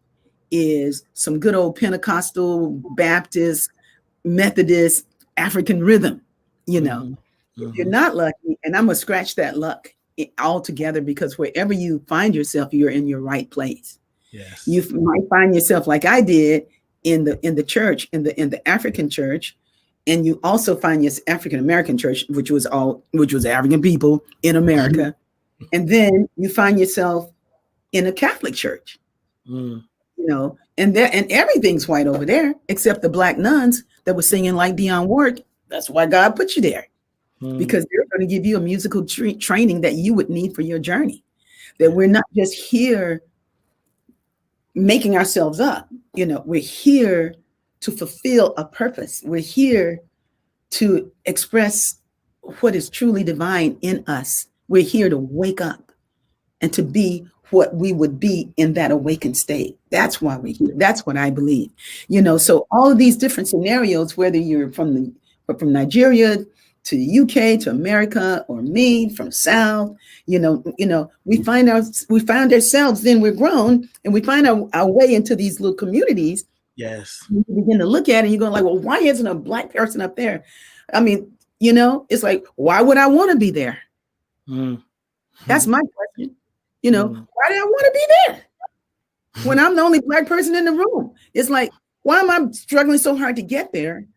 is some good old Pentecostal, Baptist, Methodist, African rhythm, you know. If you're not lucky, and I'm gonna scratch that luck altogether, because wherever you find yourself, you're in your right place. Yes. You might find yourself, like I did, in the church, in the African church, and you also find your African American church, which was African people in America, and then you find yourself in a Catholic church. You know, and everything's white over there, except the Black nuns that were singing like Dionne Warwick That's why God put you there, because Mm. they're going to give you a musical training that you would need for your journey. That we're not just here making ourselves up. You know, we're here to fulfill a purpose. We're here to express what is truly divine in us. We're here to wake up and to be what we would be in that awakened state. That's why we're here. That's what I believe. You know, so all of these different scenarios, whether you're from Nigeria to the UK to America, or me from South, you know, we found ourselves, then we're grown and we find our way into these little communities. Yes. You begin to look at it and you're going like, well, why isn't a Black person up there? I mean, you know, it's like, why would I want to be there? Mm. That's my question. You know, why do I want to be there when I'm the only Black person in the room? It's like, why am I struggling so hard to get there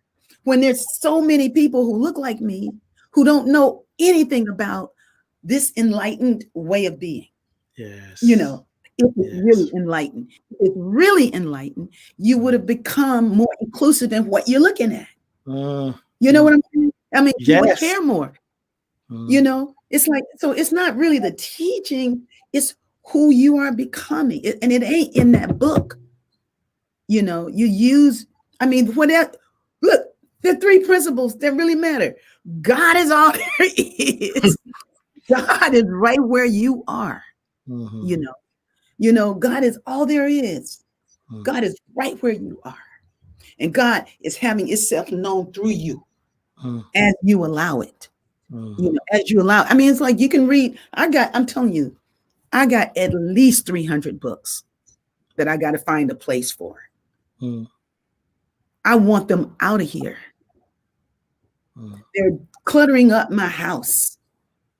when there's so many people who look like me, who don't know anything about this enlightened way of being? Yes. You know, if it's really enlightened, if it's really enlightened, you would have become more inclusive in what you're looking at. You know what I'm saying? I mean, you would care more. You know, it's like, so it's not really the teaching, it's who you are becoming. And it ain't in that book. You know, you use, I mean, whatever. Look, the 3 principles that really matter. God is all there is. God is right where you are. You know, God is all there is. God is right where you are. And God is having itself known through you as you allow it. You know, as you allow. I mean, it's like you can read. I'm telling you, I got at least 300 books that I got to find a place for. I want them out of here. They're cluttering up my house.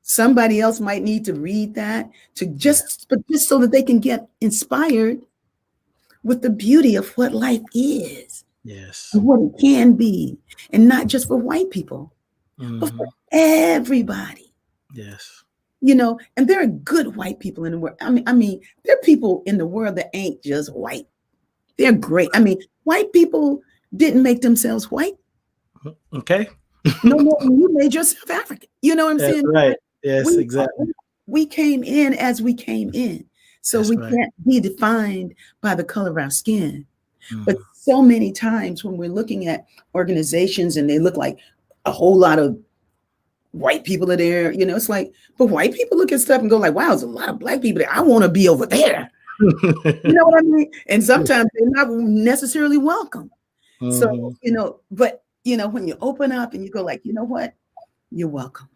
Somebody else might need to read that just so that they can get inspired with the beauty of what life is. Yes. And what it can be. And not just for white people, but for everybody. Yes. You know, and there are good white people in the world. I mean, there are people in the world that ain't just white. They're great. I mean, white people didn't make themselves white. Okay. No more than you made yourself African. You know what I'm saying? Right. Yes, exactly. We came in as we came in. So we can't be defined by the color of our skin. But so many times when we're looking at organizations and they look like a whole lot of white people are there, you know, it's like, but white people look at stuff and go like, wow, there's a lot of Black people there. I want to be over there. You know what I mean? And sometimes they're not necessarily welcome. So, you know, but, you know, when you open up and you go like, you know what? You're welcome.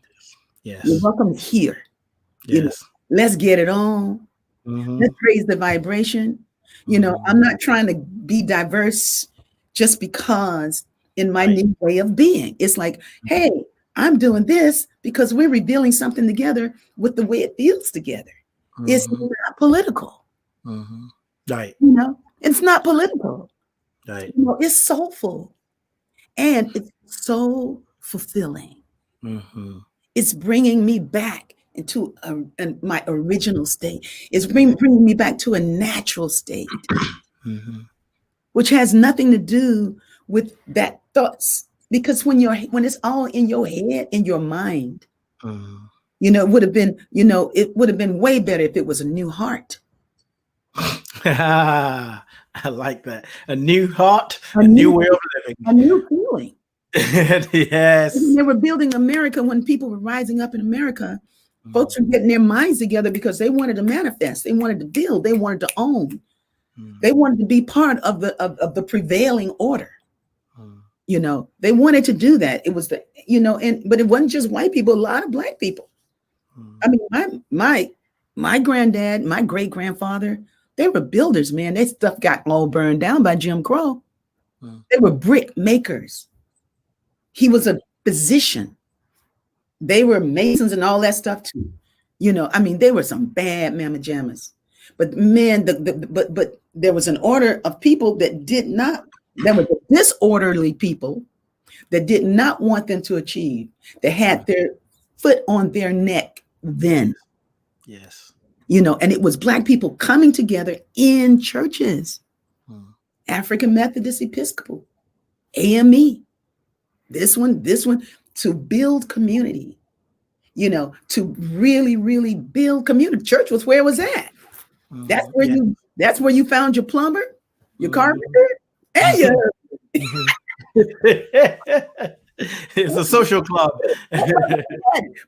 Yes. You're welcome here. Yes. You know, let's get it on. Let's raise the vibration. You know, I'm not trying to be diverse just because in my new way of being. It's like, hey, I'm doing this because we're revealing something together with the way it feels together. It's not political. Right. You know, it's not political. Right. You know, it's soulful and it's so fulfilling. It's bringing me back into my original state. It's bringing me back to a natural state, which has nothing to do with that thoughts. Because when it's all in your head, in your mind, you know, it would have been way better if it was a new heart. I like that. A new heart, a new way of living, a new feeling. Yes. When they were building America, when people were rising up in America, folks were getting their minds together because they wanted to manifest, they wanted to build, they wanted to own, they wanted to be part of the prevailing order. You know, they wanted to do that. It was but it wasn't just white people, a lot of Black people. I mean, my granddad, my great grandfather, they were builders, man. Their stuff got all burned down by Jim Crow. They were brick makers. He was a physician. They were masons and all that stuff too. You know, I mean, they were some bad mamma jammas. But man, but there was an order of people that there were disorderly people that did not want them to achieve. They had their foot on their neck then. Yes. You know, and it was Black people coming together in churches, African Methodist Episcopal, AME. this one, to build community, to really, really build community. Church was where it was at. That's where you found your plumber, your carpenter, and your it's a social club.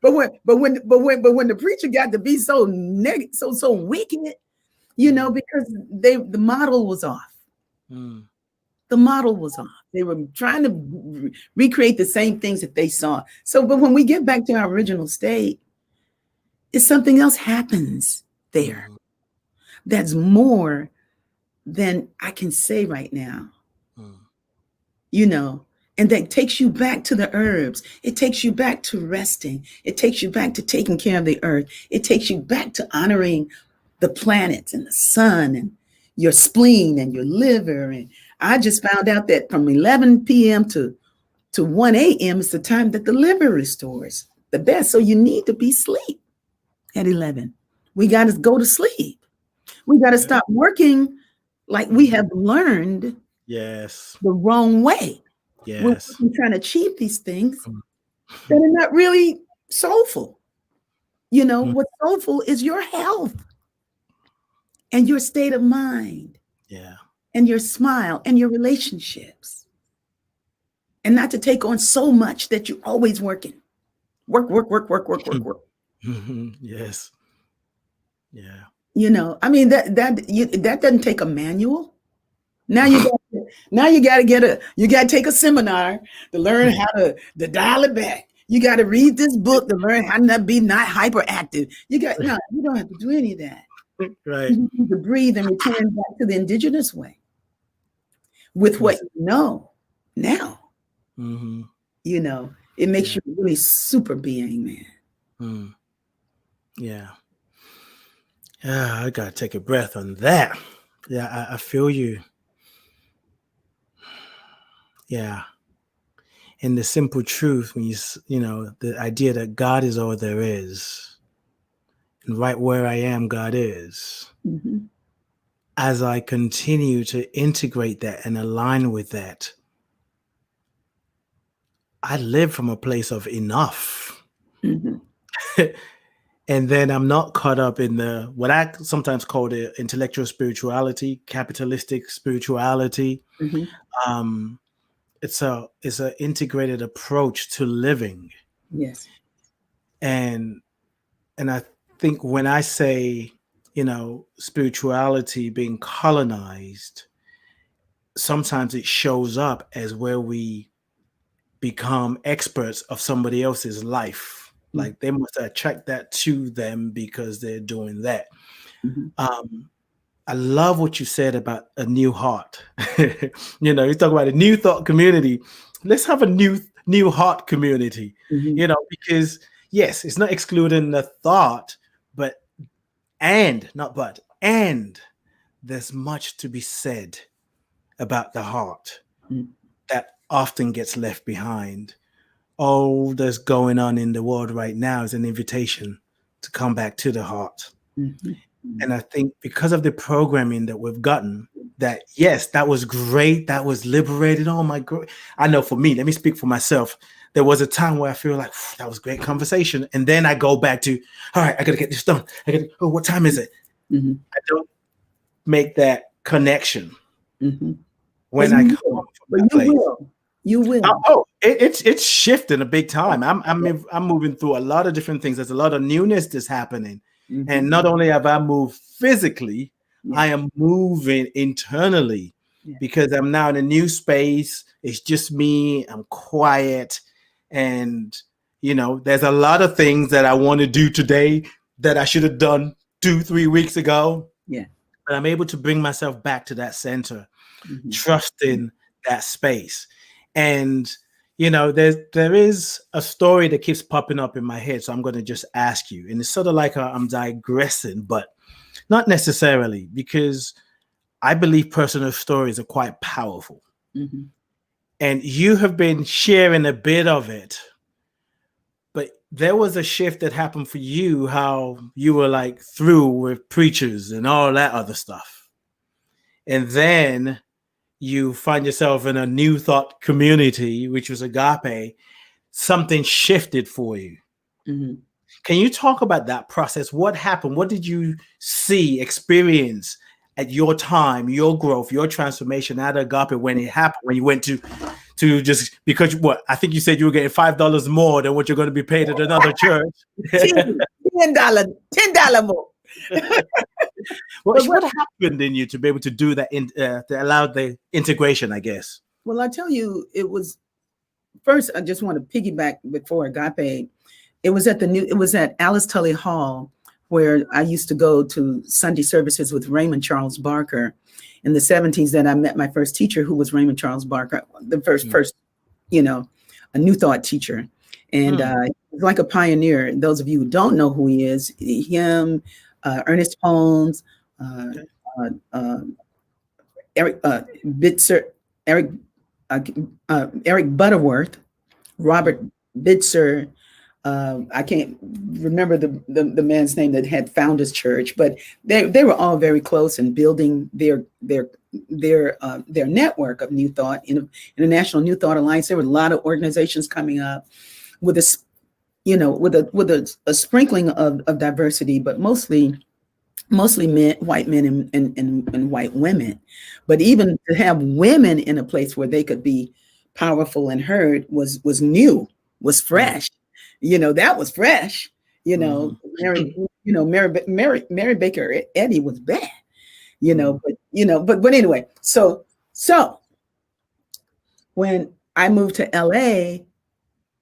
but when the preacher got to be so negative, so wicked, because the model was off. The model was off. They were trying to recreate the same things that they saw. So, but when we get back to our original state, it's something else happens there. That's more than I can say right now. And that takes you back to the herbs. It takes you back to resting. It takes you back to taking care of the earth. It takes you back to honoring the planets and the sun and your spleen and your liver. And I just found out that from 11 p.m. to 1 a.m. is the time that the liver restores the best. So you need to be asleep at 11. We got to go to sleep. We got to stop working like we have learned the wrong way. Yes. We're trying to achieve these things that are not really soulful. What's soulful is your health and your state of mind. Yeah. And your smile and your relationships. And not to take on so much that you're always working. Work. Yes. Yeah. That doesn't take a manual. Now you got to take a seminar to learn how to dial it back. You got to read this book to learn how not hyperactive. You don't have to do any of that. Right. You need to breathe and return back to the indigenous way with what you know now. It makes you a really super being, man. Yeah. I gotta take a breath on that. Yeah, I feel you. Yeah. And the simple truth, when the idea that God is all there is, and right where I am, God is. As I continue to integrate that and align with that, I live from a place of enough. And then I'm not caught up in what I sometimes call the intellectual spirituality, capitalistic spirituality. It's an integrated approach to living. Yes. And I think when I say, spirituality being colonized, sometimes it shows up as where we become experts of somebody else's life. Like they must attract that to them because they're doing that. I love what you said about a new heart. You talk about a new thought community. Let's have a new heart community, because yes, it's not excluding the thought, and there's much to be said about the heart that often gets left behind. All that's going on in the world right now is an invitation to come back to the heart. And I think because of the programming that we've gotten, that yes, that was great, that was liberated. Oh my God. I know for me, let me speak for myself. There was a time where I feel like that was great conversation. And then I go back to, all right, I got to get this done. What time is it? I don't make that connection when I come from that place. You will. It's shifting a big time. I'm moving through a lot of different things. There's a lot of newness that's happening. And not only have I moved physically, I am moving internally because I'm now in a new space. It's just me. I'm quiet. And, there's a lot of things that I want to do today that I should have done 2-3 weeks ago. Yeah. But I'm able to bring myself back to that center, trusting that space. And, there is a story that keeps popping up in my head. So I'm going to just ask you. And it's sort of like I'm digressing, but not necessarily, because I believe personal stories are quite powerful. And you have been sharing a bit of it. But there was a shift that happened for you, how you were like through with preachers and all that other stuff. And then you find yourself in a new thought community, which was Agape, something shifted for you. Mm-hmm. Can you talk about that process? What happened? What did you see, experience at your time, your growth, your transformation at Agape when it happened, when you went to just because what I think you said you were getting $5 more than what you're going to be paid at another church. $10 more. What happened in you to be able to do that to allow the integration, I guess? Well, I tell you, it was first. I just want to piggyback before Agape. It was at Alice Tully Hall, where I used to go to Sunday services with Raymond Charles Barker in the 70s. That I met my first teacher, who was Raymond Charles Barker, the first, a New Thought teacher. And he's like a pioneer. Those of you who don't know who he is, him, Ernest Holmes, Eric Bitzer, Eric Butterworth, Robert Bitzer. I can't remember the man's name that had found his church, but they were all very close in building their network of New Thought, International New Thought Alliance. There were a lot of organizations coming up with a sprinkling of diversity, but mostly white men and white women. But even to have women in a place where they could be powerful and heard was new, was fresh. That was fresh. Mary Baker Eddy was bad. But anyway, so when I moved to LA,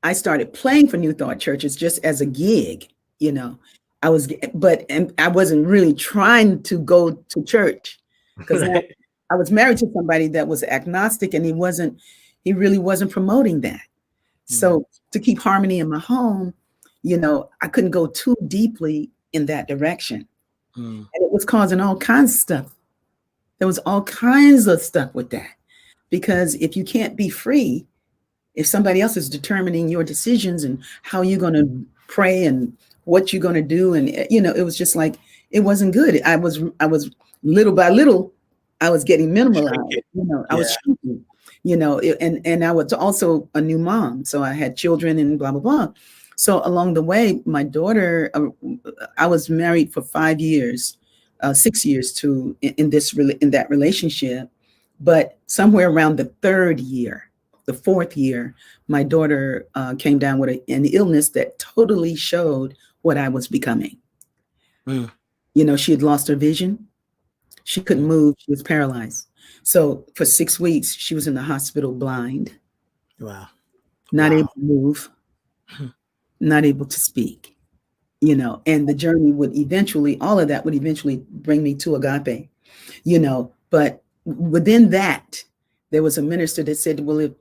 I started playing for New Thought churches just as a gig. I wasn't really trying to go to church because I was married to somebody that was agnostic, and he really wasn't promoting that. So to keep harmony in my home, I couldn't go too deeply in that direction. And it was causing all kinds of stuff. There was all kinds of stuff with that, because if you can't be free, if somebody else is determining your decisions and how you're going to pray and what you're going to do, and it was just like, it wasn't good. I was little by little, I was getting minimalized. I was shrinking. And I was also a new mom. So I had children and blah, blah, blah. So along the way, my daughter, I was married for 5 years, 6 years in that relationship. But somewhere around the fourth year, my daughter came down with an illness that totally showed what I was becoming. She had lost her vision. She couldn't move. She was paralyzed. So for 6 weeks, she was in the hospital blind. Wow. Not able to move, not able to speak, and the journey all of that would eventually bring me to Agape, but within that, there was a minister that said, well, if,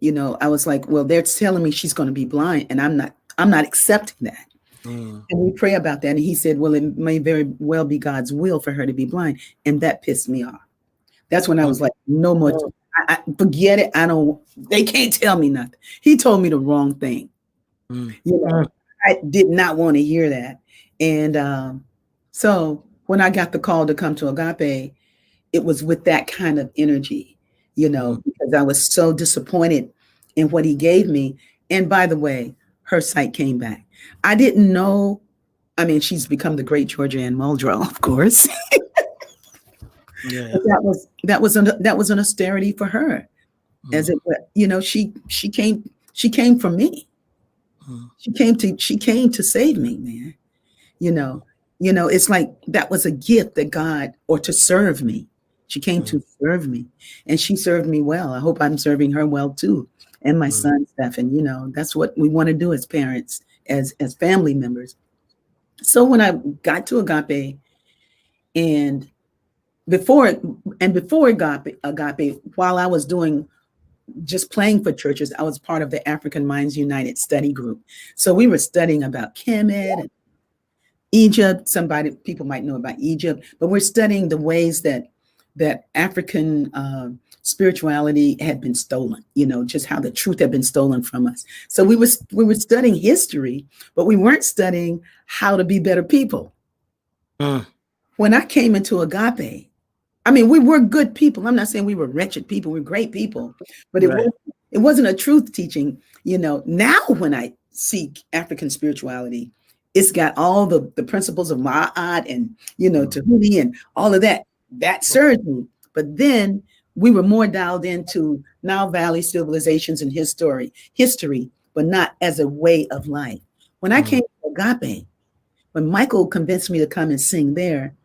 I was like, well, they're telling me she's going to be blind, and I'm not accepting that. And we pray about that. And he said, well, it may very well be God's will for her to be blind. And that pissed me off. That's when I was like, no more. I forget it. They can't tell me nothing. He told me the wrong thing. I did not want to hear that. And so when I got the call to come to Agape, it was with that kind of energy, because I was so disappointed in what he gave me. And by the way, her sight came back. I didn't know. I mean, she's become the great Georgia Ann Muldrow, of course. Yeah. That was an austerity for her, as it, she came from me. She came to save me, man. It's like that was a gift that God, or to serve me. She came to serve me, and she served me well. I hope I'm serving her well too, and my son Stephen. That's what we want to do as parents, as family members. So when I got to Agape, and before Agape, while I was just playing for churches, I was part of the African Minds United study group. So we were studying about Kemet and Egypt. People might know about Egypt, but we're studying the ways that African spirituality had been stolen, just how the truth had been stolen from us. So we were studying history, but we weren't studying how to be better people. When I came into Agape, I mean, we were good people. I'm not saying we were wretched people. We're great people, but it wasn't a truth teaching. Now when I seek African spirituality, it's got all the principles of Ma'at and, Tahuti and all of that. That served me. But then we were more dialed into Nile Valley civilizations and history, but not as a way of life. When I came to Agape, when Michael convinced me to come and sing there,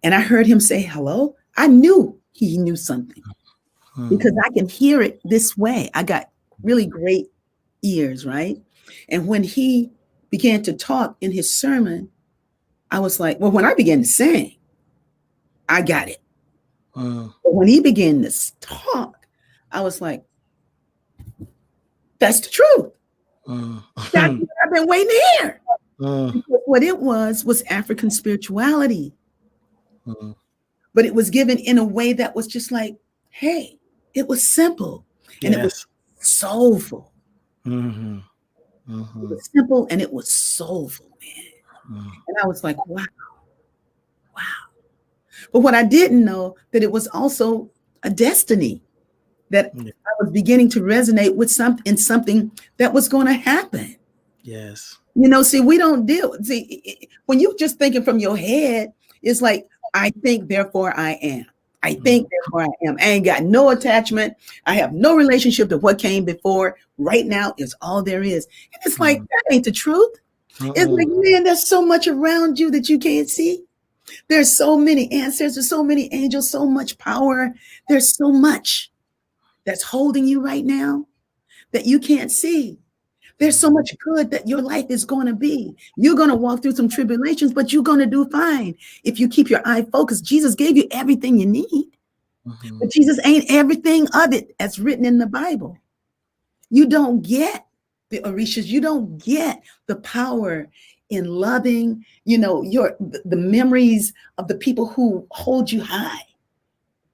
and I heard him say hello, I knew he knew something because I can hear it this way. I got really great ears, right? And when he began to talk in his sermon, I was like, well, when I began to sing, I got it. But when he began to talk, I was like, that's the truth. That's what I've been waiting to hear. Because what it was African spirituality. But it was given in a way that was just like, hey, it was simple and it was soulful. It was simple and it was soulful, man. And I was like, wow. But what I didn't know, that it was also a destiny, that I was beginning to resonate with something that was going to happen. Yes. See, we don't when you're just thinking from your head, it's like, I think, therefore I am. I think, therefore I am. I ain't got no attachment. I have no relationship to what came before. Right now is all there is. And it's like, that ain't the truth. It's like, man, there's so much around you that you can't see. There's so many answers. There's so many angels, so much power. There's so much that's holding you right now that you can't see. There's so much good that your life is going to be. You're going to walk through some tribulations, but you're going to do fine if you keep your eye focused. Jesus gave you everything you need, but Jesus ain't everything of it as written in the Bible. You don't get the orishas. You don't get the power in loving, the memories of the people who hold you high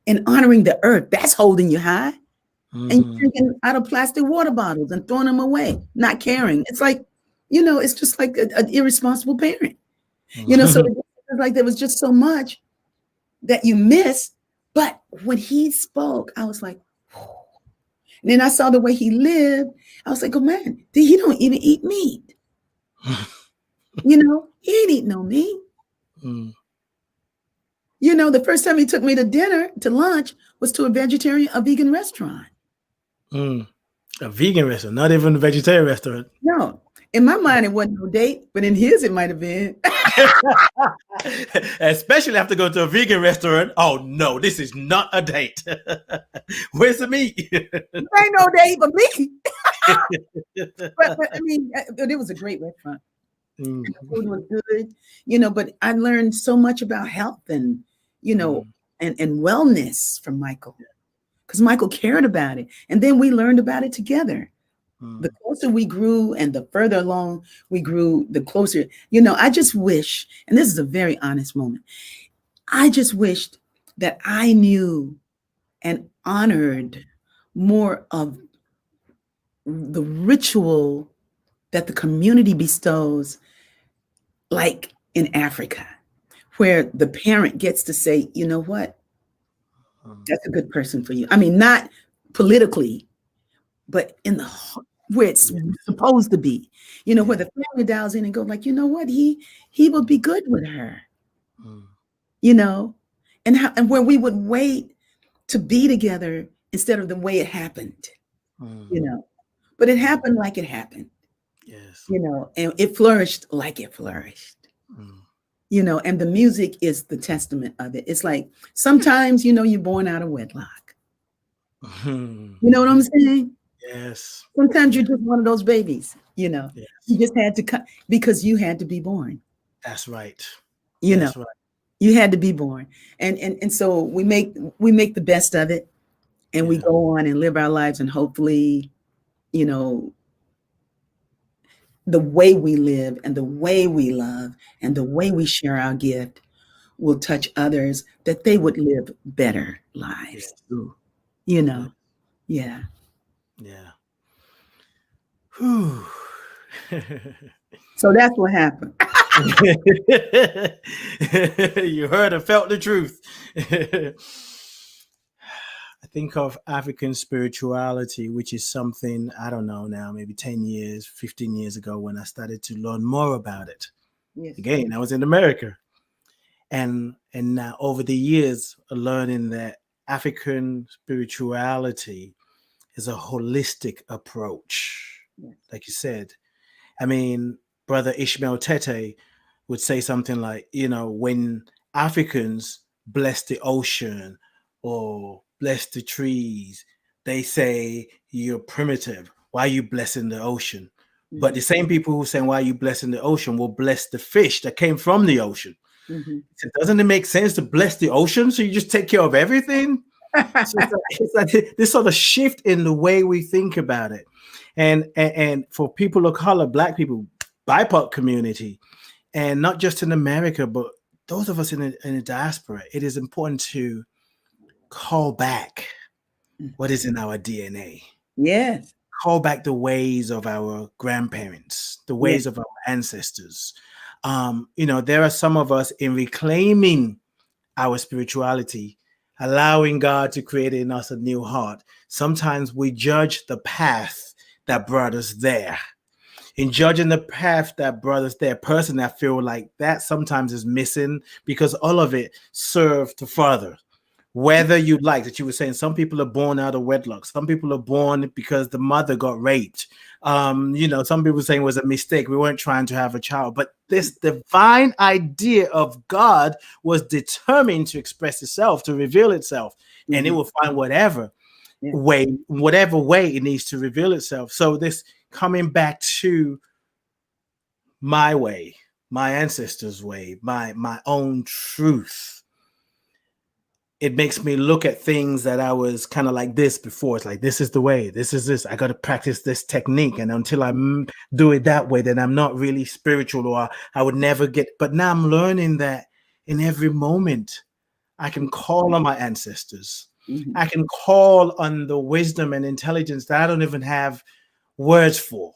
and honoring the earth. That's holding you high. And you're drinking out of plastic water bottles and throwing them away, not caring. It's like, it's just like an irresponsible parent. So it's like there was just so much that you miss. But when he spoke, I was like, whew. And then I saw the way he lived. I was like, oh man, he don't even eat meat. He ain't eat no meat. The first time he took me to lunch was to a vegan restaurant. A vegan restaurant, not even a vegetarian restaurant. No, in my mind, it wasn't no date, but in his, it might have been. Especially after going to a vegan restaurant. Oh no, this is not a date. Where's the meat? Ain't no date for me. but I mean, it was a great restaurant. The food was good, but I learned so much about health and, and wellness from Michael. Because Michael cared about it. And then we learned about it together. The closer we grew and the further along we grew, the closer, I just wish, and this is a very honest moment, I just wished that I knew and honored more of the ritual that the community bestows, like in Africa, where the parent gets to say, you know what? That's a good person for you. I mean, not politically, but in the where it's supposed to be. Where the family dials in and go like, you know what? He would be good with her. And where we would wait to be together instead of the way it happened. But it happened like it happened. Yes. And it flourished like it flourished. And the music is the testament of it. It's like sometimes, you're born out of wedlock. You know what I'm saying? Yes. Sometimes you're just one of those babies, Yes. You just had to cut because you had to be born. That's right. That's right. You had to be born. And so we make the best of it and we go on and live our lives, and hopefully, the way we live and the way we love and the way we share our gift will touch others, that they would live better lives. Yeah. Yeah. Whew. So that's what happened. You heard and felt the truth. I think of African spirituality, which is something, I don't know now, maybe 10 years, 15 years ago when I started to learn more about it. Yes. Again, I was in America. And now over the years, learning that African spirituality is a holistic approach. Yes. Like you said, I mean, Brother Ishmael Tete would say something like, when Africans bless the ocean or bless the trees, they say you're primitive. Why are you blessing the ocean? Mm-hmm. But the same people who say, why are you blessing the ocean, will bless the fish that came from the ocean. Mm-hmm. So doesn't it make sense to bless the ocean so you just take care of everything? So it's like this sort of shift in the way we think about it. And for people of color, Black people, BIPOC community, and not just in America, but those of us in the diaspora, it is important to call back what is in our DNA. Yes. Call back the ways of our grandparents, the ways of our ancestors. There are some of us in reclaiming our spirituality, allowing God to create in us a new heart. Sometimes we judge the path that brought us there. In judging the path that brought us there, personally, I feel like that sometimes is missing because all of it served to further. Whether you like that, you were saying some people are born out of wedlock. Some people are born because the mother got raped. Some people saying it was a mistake. We weren't trying to have a child. But this divine idea of God was determined to express itself, to reveal itself. Mm-hmm. And it will find whatever way it needs to reveal itself. So this coming back to my way, my ancestors' way, my own truth. It makes me look at things that I was kind of like this before. It's like, this is the way, this is this. I got to practice this technique. And until I do it that way, then I'm not really spiritual, or I would never get. But now I'm learning that in every moment, I can call on my ancestors. Mm-hmm. I can call on the wisdom and intelligence that I don't even have words for.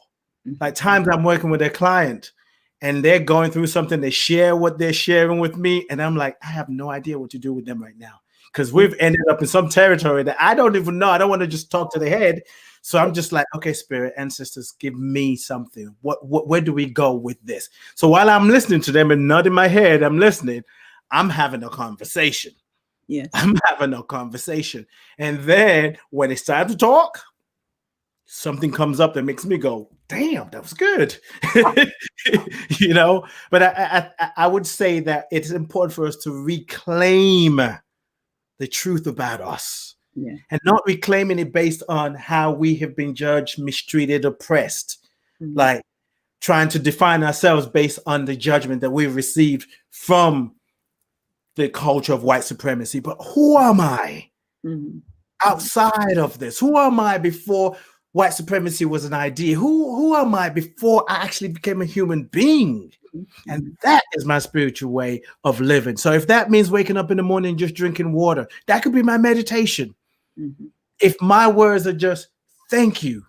Mm-hmm. Like times I'm working with a client and they're going through something, they share what they're sharing with me. And I'm like, I have no idea what to do with them right now. Because we've ended up in some territory that I don't even know. I don't want to just talk to the head. So I'm just like, okay, spirit, ancestors, give me something. Where do we go with this? So while I'm listening to them and nodding my head, I'm listening, I'm having a conversation. Yeah, I'm having a conversation. And then when it's time to talk, something comes up that makes me go, damn, that was good. But I would say that it's important for us to reclaim the truth about us, and not reclaiming it based on how we have been judged, mistreated, oppressed, like trying to define ourselves based on the judgment that we've received from the culture of white supremacy. But who am I outside of this? Who am I before white supremacy was an idea? Who am I before I actually became a human being? And that is my spiritual way of living. So if that means waking up in the morning just drinking water, that could be my meditation. Mm-hmm. If my words are just thank you.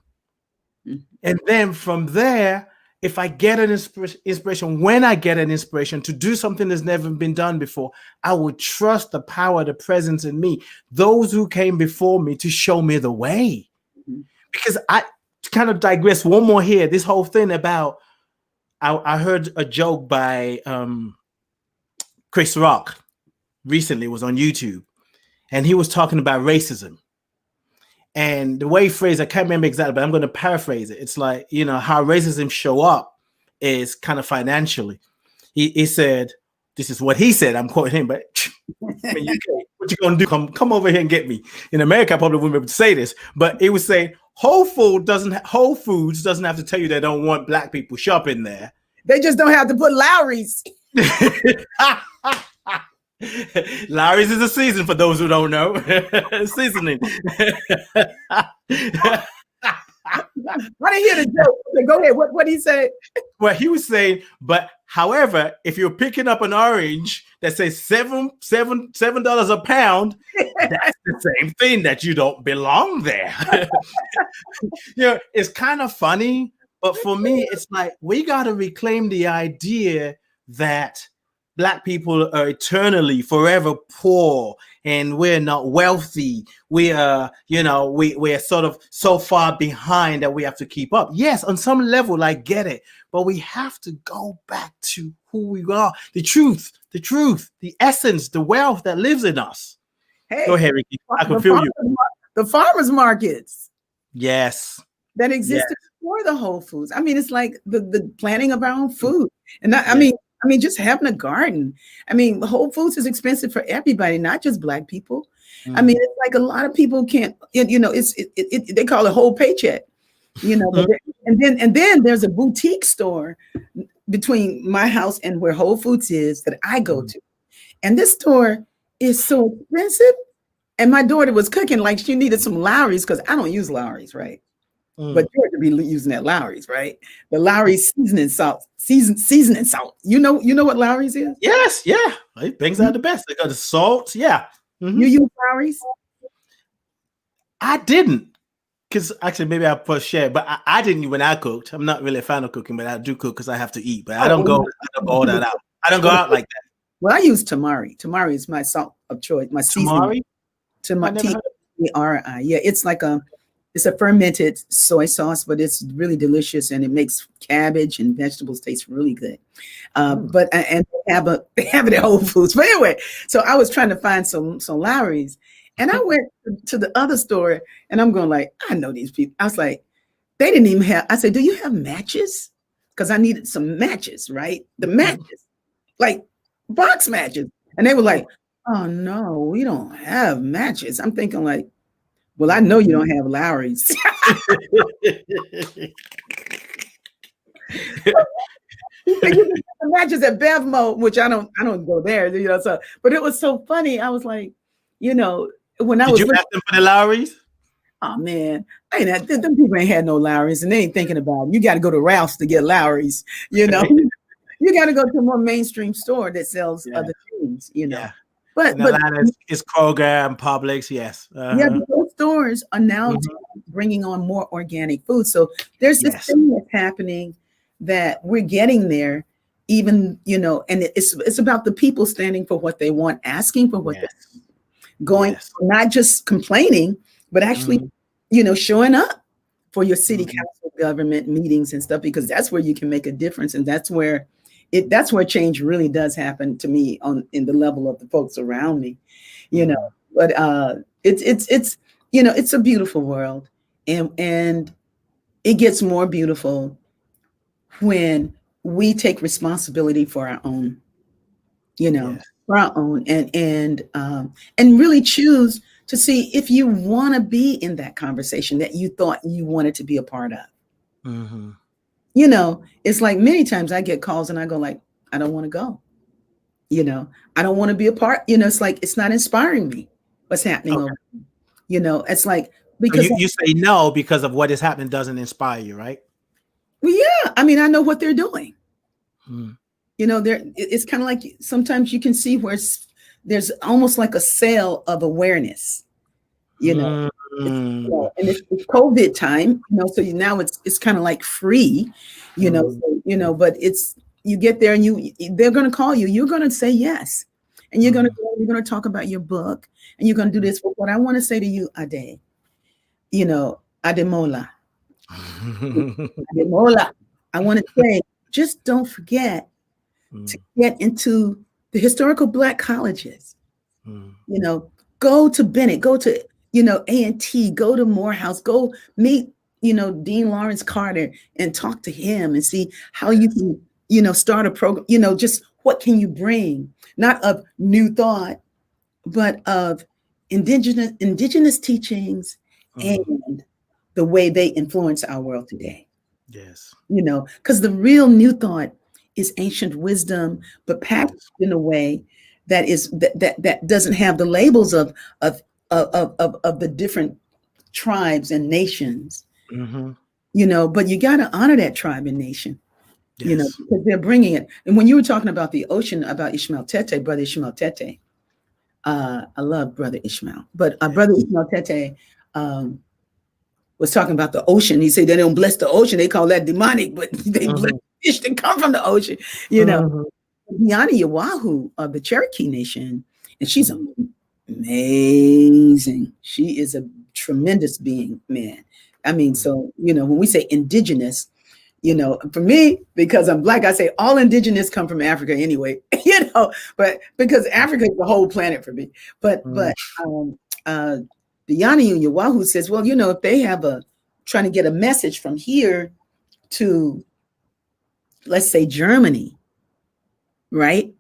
Mm-hmm. And then from there, if I get an inspiration, when I get an inspiration to do something that's never been done before, I will trust the power, the presence in me, those who came before me to show me the way. Mm-hmm. Because I kind of digress one more here, this whole thing about, I heard a joke by Chris Rock recently, it was on YouTube, and he was talking about racism. And the way he phrased, I can't remember exactly, but I'm going to paraphrase it. It's like, how racism show up is kind of financially. He said, this is what he said, I'm quoting him, but what you going to do? Come over here and get me. In America, I probably wouldn't be able to say this, but it was saying, Whole Foods doesn't have to tell you they don't want black people shopping there. They just don't have to put Lowry's. Lowry's is a season for those who don't know. Seasoning. I didn't hear the joke. Okay, go ahead. What did he say? Well, he was saying, but however, if you're picking up an orange that says $7 a pound, that's the same thing that you don't belong there. It's kind of funny, but for me, it's like we got to reclaim the idea that Black people are eternally, forever poor, and we're not wealthy. We are, we're sort of so far behind that we have to keep up. Yes, on some level, I get it, but we have to go back to who we are, the truth, the essence, the wealth that lives in us. Hey, go ahead, Rickie. I can feel you. The farmers markets. Yes. That existed before the Whole Foods. I mean, it's like the planting of our own food. And I mean, just having a garden. I mean, Whole Foods is expensive for everybody, not just Black people. I mean, it's like a lot of people can't, they call it whole paycheck, and then there's a boutique store between my house and where Whole Foods is that I go to. And this store is so expensive. And my daughter was cooking like she needed some Lowry's because I don't use Lowry's, right? But George would be using that Lowry's, right? The Lowry's seasoning salt. You know what Lowry's is? Yes, yeah. It brings out the best. They got the salt. Yeah. You use Lowry's? I didn't. Because actually, maybe I put share, but I didn't when I cooked. I'm not really a fan of cooking, but I do cook because I have to eat. But I don't go all that out. I don't go out like that. Well, I use tamari. Tamari is my salt of choice. My seasoning. Tamari? T-A-R-I. Yeah, it's like it's a fermented soy sauce, but it's really delicious and it makes cabbage and vegetables taste really good. But they have it at Whole Foods. But anyway, so I was trying to find some Lowry's, and I went to the other store, and I'm going like, I know these people. I was like, they didn't even have. I said, do you have matches? Because I needed some matches, right? The matches, like box matches, and they were like, oh no, we don't have matches. I'm thinking like, well, I know you don't have Lowry's. You can have matches at Bevmo, which I don't go there, So, but it was so funny. I was like, when I was. Did you ask them for the Lowry's? Oh man, them people ain't had no Lowry's, and they ain't thinking about it. You got to go to Ralph's to get Lowry's. You got to go to a more mainstream store that sells other things. Yeah. But it's Kroger and Publix, yes. Yeah, but those stores are now bringing on more organic food. So there's this thing that's happening that we're getting there, even, and it's about the people standing for what they want, asking for what they're going, not just complaining, but actually, showing up for your city council government meetings and stuff, because that's where you can make a difference. And that's where change really does happen to me in the level of the folks around me, but it's a beautiful world, and it gets more beautiful when we take responsibility for our own, for our own, and really choose to see if you want to be in that conversation that you thought you wanted to be a part of. It's like many times I get calls and I go like, I don't want to go. I don't want to be a part. It's like, it's not inspiring me. What's happening over here. It's like, because you say no because of what is happening doesn't inspire you, right? Well, yeah. I mean, I know what they're doing. It's kind of like sometimes you can see where there's almost like a sale of awareness, and it's COVID time, so now it's kind of like free, but you get there and they're going to call you, you're going to say yes. And you're going to talk about your book, and you're going to do this. But what I want to say to you, Ade, Ademola, Ademola, I want to say, just don't forget to get into the historical Black colleges. Go to Bennett, go to A&T, go to Morehouse, go meet Dean Lawrence Carter and talk to him and see how you can start a program. Just what can you bring, not of new thought, but of indigenous teachings and the way they influence our world today. Yes, because the real new thought is ancient wisdom, but packaged in a way that is that doesn't have the labels of the different tribes and nations. But you got to honor that tribe and nation. Because they're bringing it. And when you were talking about the ocean, about Ishmael Tete, Brother Ishmael Tete, I love Brother Ishmael, but Brother Ishmael Tete was talking about the ocean. He said they don't bless the ocean; they call that demonic, but they bless fish that come from the ocean. Diana Yawahu of the Cherokee Nation, and she's amazing. She is a tremendous being, man. I mean, so, when we say indigenous, for me, because I'm Black, I say all indigenous come from Africa anyway, but because Africa is the whole planet for me. But Diana Yawahu says, well, if they have trying to get a message from here to, let's say, Germany, right?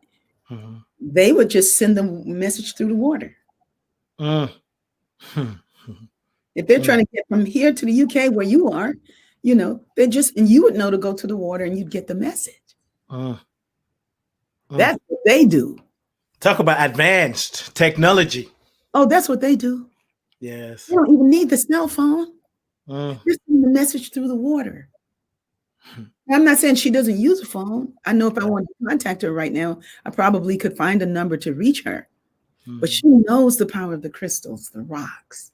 Mm-hmm. They would just send them a message through the water. If they're trying to get from here to the UK where you are, and you would know to go to the water and you'd get the message. That's what they do. Talk about advanced technology. Oh, that's what they do. Yes. They don't even need the cell phone. Just send the message through the water. I'm not saying she doesn't use a phone. I know if I wanted to contact her right now, I probably could find a number to reach her. But she knows the power of the crystals, the rocks.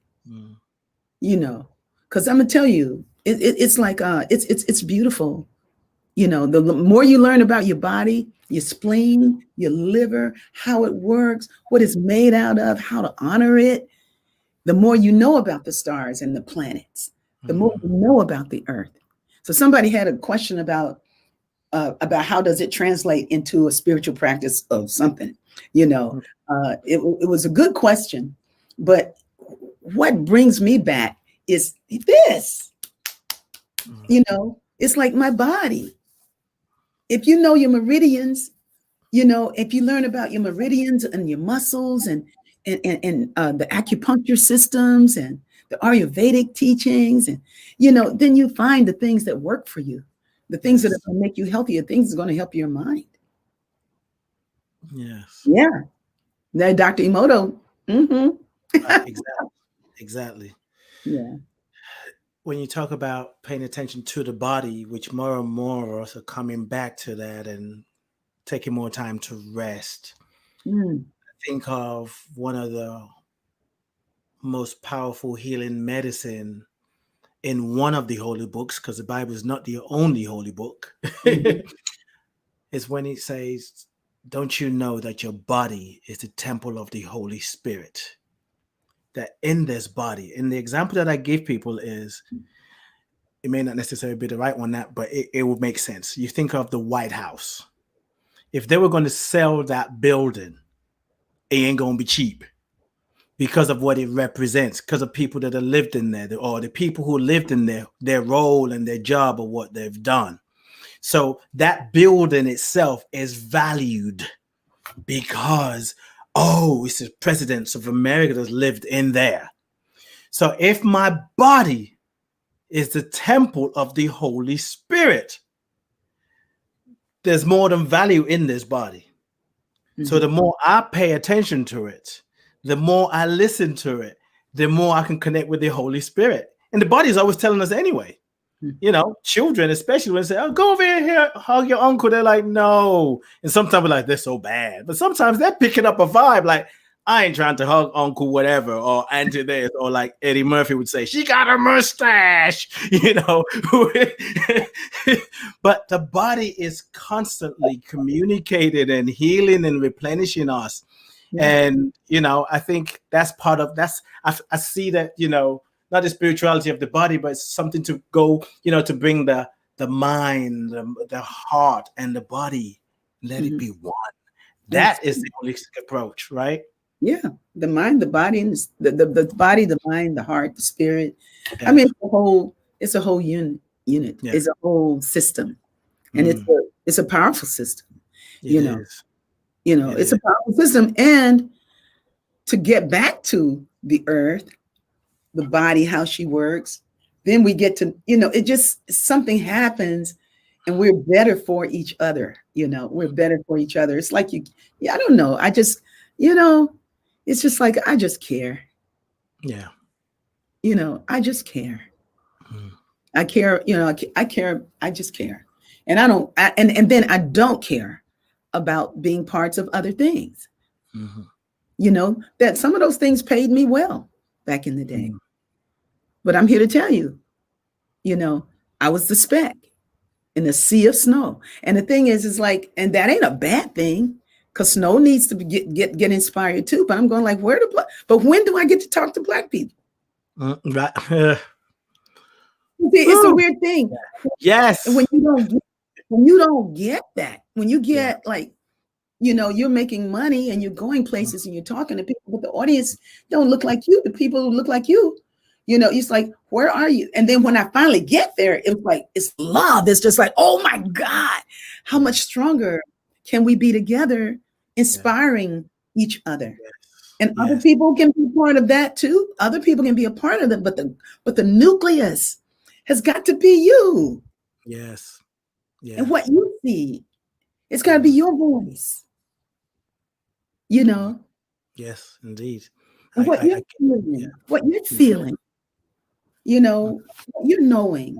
Because I'm gonna tell you, it's like it's beautiful. The more you learn about your body, your spleen, your liver, how it works, what it's made out of, how to honor it, the more you know about the stars and the planets, the more you know about the earth. So somebody had a question about how does it translate into a spiritual practice of something. It was a good question, but what brings me back is this. It's like my body. If you know your meridians, if you learn about your meridians and your muscles and the acupuncture systems and the Ayurvedic teachings, and then you find the things that work for you, the things that are going to make you healthier, things that are going to help your mind. Yes. Yeah. Now, Dr. Emoto. Exactly. Yeah. When you talk about paying attention to the body, which more and more of us are coming back to that and taking more time to rest. Think of one of the most powerful healing medicine in one of the holy books, because the Bible is not the only holy book, is when it says, don't you know that your body is the temple of the Holy Spirit? That in this body, and the example that I give people is, it may not necessarily be the right one, but it would make sense. You think of the White House. If they were going to sell that building, it ain't going to be cheap because of what it represents, because of people that have lived in there, or the people who lived in there, their role and their job or what they've done. So that building itself is valued because, it's the presidents of America that lived in there. So if my body is the temple of the Holy Spirit, there's more than value in this body. So the more I pay attention to it, the more I listen to it, the more I can connect with the Holy Spirit. And the body is always telling us anyway. Children, especially when they say, oh, go over here, hug your uncle. They're like, no. And sometimes we're like, they're so bad. But sometimes they're picking up a vibe like, I ain't trying to hug uncle whatever, or auntie this, or like Eddie Murphy would say, she got a mustache, But the body is constantly communicating and healing and replenishing us. And, I think that's part of, I see that, not the spirituality of the body, but it's something to go, to bring the mind, the heart and the body, let it be one. That is the holistic approach, right? Yeah, the mind, the body, and the body, the mind, the heart, the spirit. Yeah. I mean, it's a whole unit. Yeah. It's a whole system, and it's a powerful system. It's a powerful system. And to get back to the earth, the body, how she works, then we get to, it just, something happens, and we're better for each other. We're better for each other. It's like I don't know. I just, it's just like, I just care. Yeah. I just care. I care, I care. I just care. And I don't, and then I don't care about being parts of other things. That some of those things paid me well back in the day. But I'm here to tell you, I was the speck. in a sea of snow. And the thing is like, and that ain't a bad thing, because snow needs to get inspired too. But I'm going like, but when do I get to talk to Black people? Right. It's a weird thing. Yes. When you don't get that, when you get like, you're making money and you're going places and you're talking to people, but the audience don't look like you. The people who look like you, it's like, where are you? And then when I finally get there, it was like, it's love. It's just like, oh my God, how much stronger can we be together, inspiring each other? And other people can be part of that too. Other people can be a part of it, but the nucleus has got to be you. Yes. Yeah. And what you see, it's got to be your voice. Yes, indeed. And what you're feeling, what you're feeling, what you're knowing.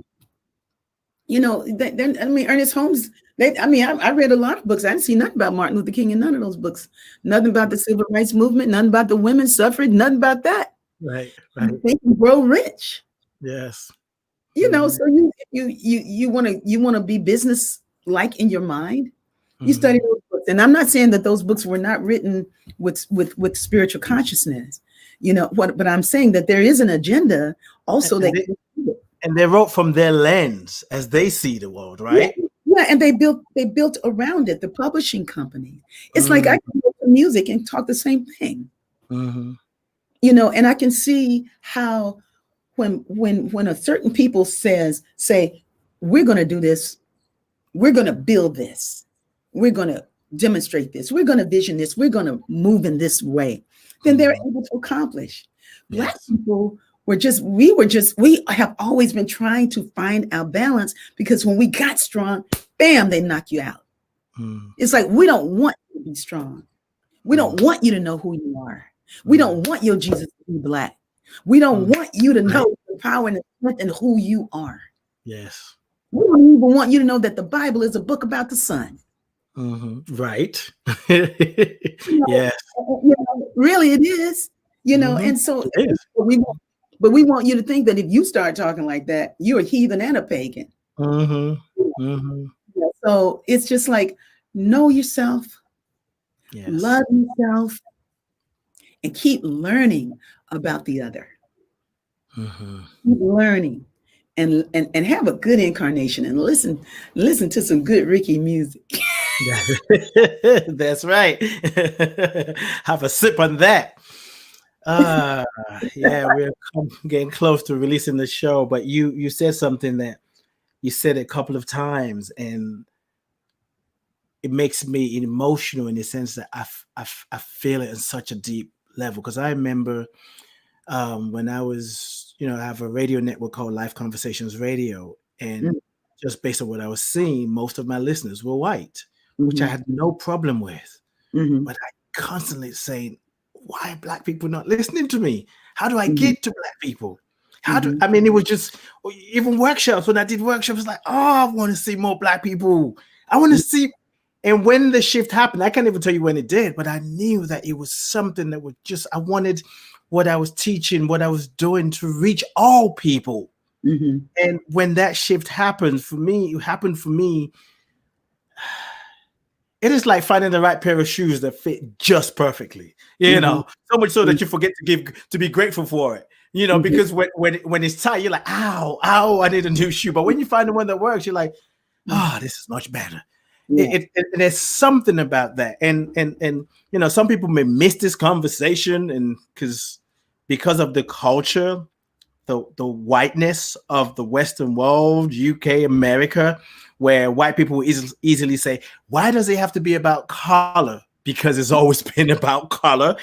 Ernest Holmes, I read a lot of books. I didn't see nothing about Martin Luther King in none of those books. Nothing about the civil rights movement, nothing about the women's suffrage, nothing about that. Right. They can grow rich. Yes. So you want to be business like in your mind. You study those books, and I'm not saying that those books were not written with spiritual consciousness, but I'm saying that there is an agenda also and they wrote from their lens as they see the world, right? Yeah, and they built around it. The publishing company. It's like I can go to music and talk the same thing. And I can see how when a certain people say we're going to do this, we're going to build this, we're going to demonstrate this, we're going to vision this, we're going to move in this way, then they're able to accomplish. Black people we have always been trying to find our balance, because when we got strong, bam, they knock you out. It's like, we don't want you to be strong. We don't want you to know who you are. We don't want your Jesus to be Black. We don't want you to know the power and the strength and who you are. Yes. We don't even want you to know that the Bible is a book about the sun. Right. Yes. Really, it is. And so we want you to think that if you start talking like that, you're a heathen and a pagan. So it's just like, know yourself, love yourself, and keep learning about the other. Keep learning and have a good incarnation, and listen to some good Rickie music. That's right. Have a sip on that. We're getting close to releasing the show, but you said something that you said a couple of times, and it makes me emotional in the sense that I feel it in such a deep level. Because I remember when I was, I have a radio network called Life Conversations Radio, and just based on what I was seeing, most of my listeners were white, which I had no problem with. But I constantly saying, why are Black people not listening to me? How do I get to Black people? It was just, even workshops, when I did workshops, like, I want to see more Black people. I want to see. And when the shift happened, I can't even tell you when it did, but I knew that it was something that would I wanted what I was teaching, what I was doing to reach all people. And when that shift happened for me, it is like finding the right pair of shoes that fit just perfectly, so much so that you forget to be grateful for it, because when it's tight, you're like, ow, I need a new shoe. But when you find the one that works, you're like, this is much better. There's something about that. And some people may miss this conversation, and because of the culture, the whiteness of the Western world, UK, America, where white people easily say, why does it have to be about color? Because it's always been about color.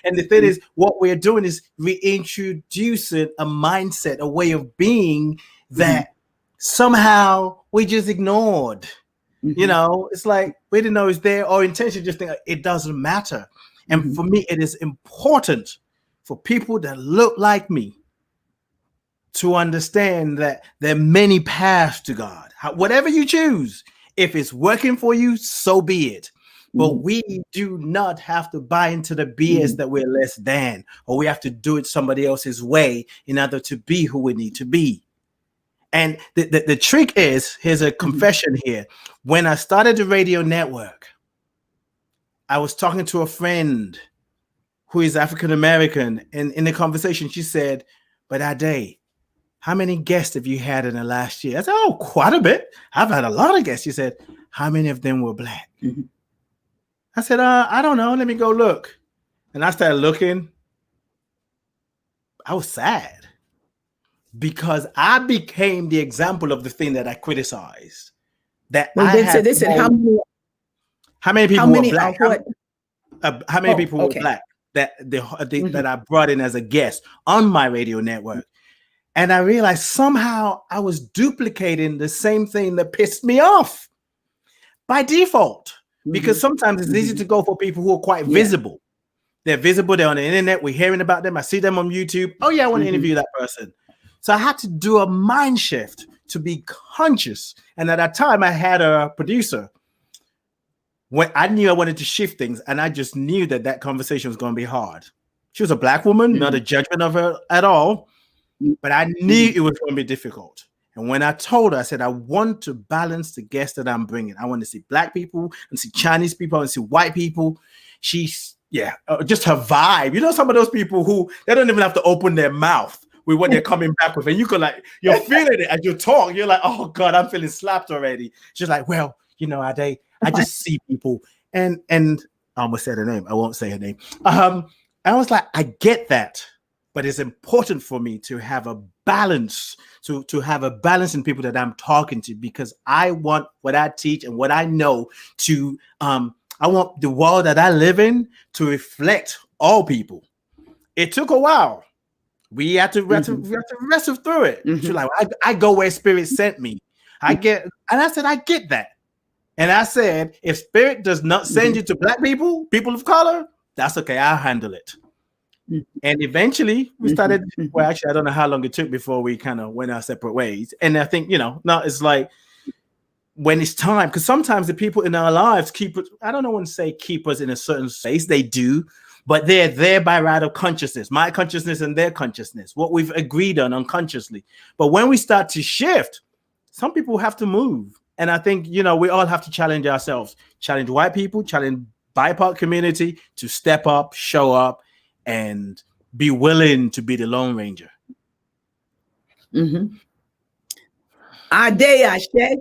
And the thing is, what we're doing is reintroducing a mindset, a way of being that somehow we just ignored. It's like we didn't know it was there, or intention just think it doesn't matter. And for me, it is important for people that look like me to understand that there are many paths to God. Whatever you choose, if it's working for you, so be it. But we do not have to buy into the BS that we're less than, or we have to do it somebody else's way in order to be who we need to be. And the trick is, here's a confession here. When I started the radio network, I was talking to a friend who is African American, and in the conversation, she said, "But Ade, how many guests have you had in the last year?" I said, "Oh, quite a bit. I've had a lot of guests." She said, "How many of them were Black?" I said, "I don't know. Let me go look." And I started looking. I was sad because I became the example of the thing that I criticized. That they said how many people were Black? How many people were okay. Black that that I brought in as a guest on my radio network? And I realized somehow I was duplicating the same thing that pissed me off by default. Because sometimes it's easy to go for people who are quite visible. They're visible, they're on the internet, we're hearing about them. I see them on YouTube. Oh yeah, I want to interview that person. So I had to do a mind shift to be conscious. And at that time I had a producer. When I knew I wanted to shift things, and I just knew that conversation was going to be hard. She was a Black woman, not a judgment of her at all, but I knew it was going to be difficult. And when I told her, I said, I want to balance the guests that I'm bringing. I want to see Black people and see Chinese people, I want to see white people. She's, just her vibe. You know, some of those people who, they don't even have to open their mouth with what they're coming back with. And you can you're feeling it as you talk. You're like, oh God, I'm feeling slapped already. She's like, well, you know, Ade, I just see people. And I almost said her name. I won't say her name. I was like, I get that. But it's important for me to have a balance, to have a balance in people that I'm talking to, because I want what I teach and what I know to, I want the world that I live in to reflect all people. It took a while. We had to wrestle through it. She's like, I go where Spirit sent me. I get that. And I said, if Spirit does not send you to Black people, people of color, that's okay. I'll handle it. And eventually we started, well, actually, I don't know how long it took before we kind of went our separate ways. And I think, now it's like when it's time, because sometimes the people in our lives I don't want to say keep us in a certain space. They do, but they're there by right of consciousness, my consciousness and their consciousness, what we've agreed on unconsciously. But when we start to shift, some people have to move. And I think, we all have to challenge ourselves, challenge white people, challenge BIPOC community to step up, show up, and be willing to be the Lone Ranger. Ade, Ade.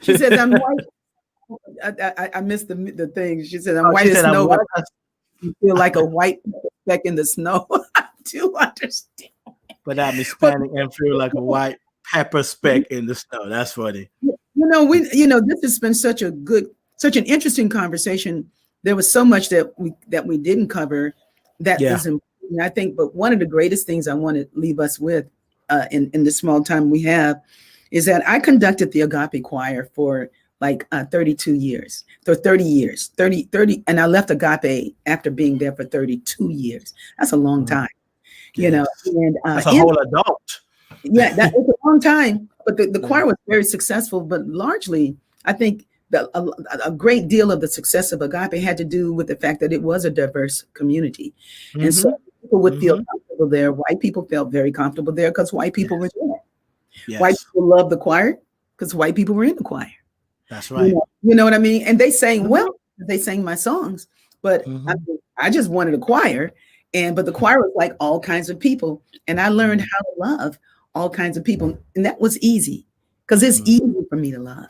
She says, I'm white. I missed the thing. She said, I'm white as snow. You feel like a white speck in the snow. I do understand. But I'm Hispanic and feel like a white pepper speck in the snow. That's funny. This has been such an interesting conversation. There was so much that we didn't cover that is important, I think. But one of the greatest things I want to leave us with in the small time we have is that I conducted the Agape Choir for 32 years, 30 years, 30, and I left Agape after being there for 32 years. That's a long time, and that's a whole adult. Yeah, that was a long time, but the choir was very successful. But largely, I think a great deal of the success of Agape had to do with the fact that it was a diverse community. And so people would feel comfortable there. White people felt very comfortable there because white people were there. Yes. White people loved the choir because white people were in the choir. That's right. You know what I mean? And they sang well. They sang my songs, but I just wanted a choir. But the choir was like all kinds of people. And I learned how to love all kinds of people. And that was easy because it's easy for me to love.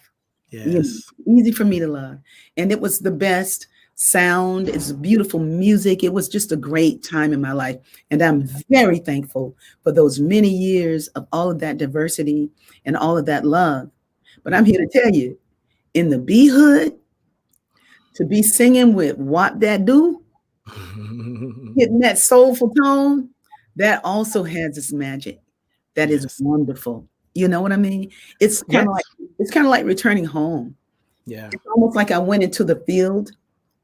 Yes. Easy for me to love. And it was the best sound. It's beautiful music. It was just a great time in my life. And I'm very thankful for those many years of all of that diversity and all of that love. But I'm here to tell you, in the B hood, to be singing with What That Do, getting that soulful tone, that also has its magic. That is wonderful. You know what I mean? It's kind of like returning home. Yeah. It's almost like I went into the field,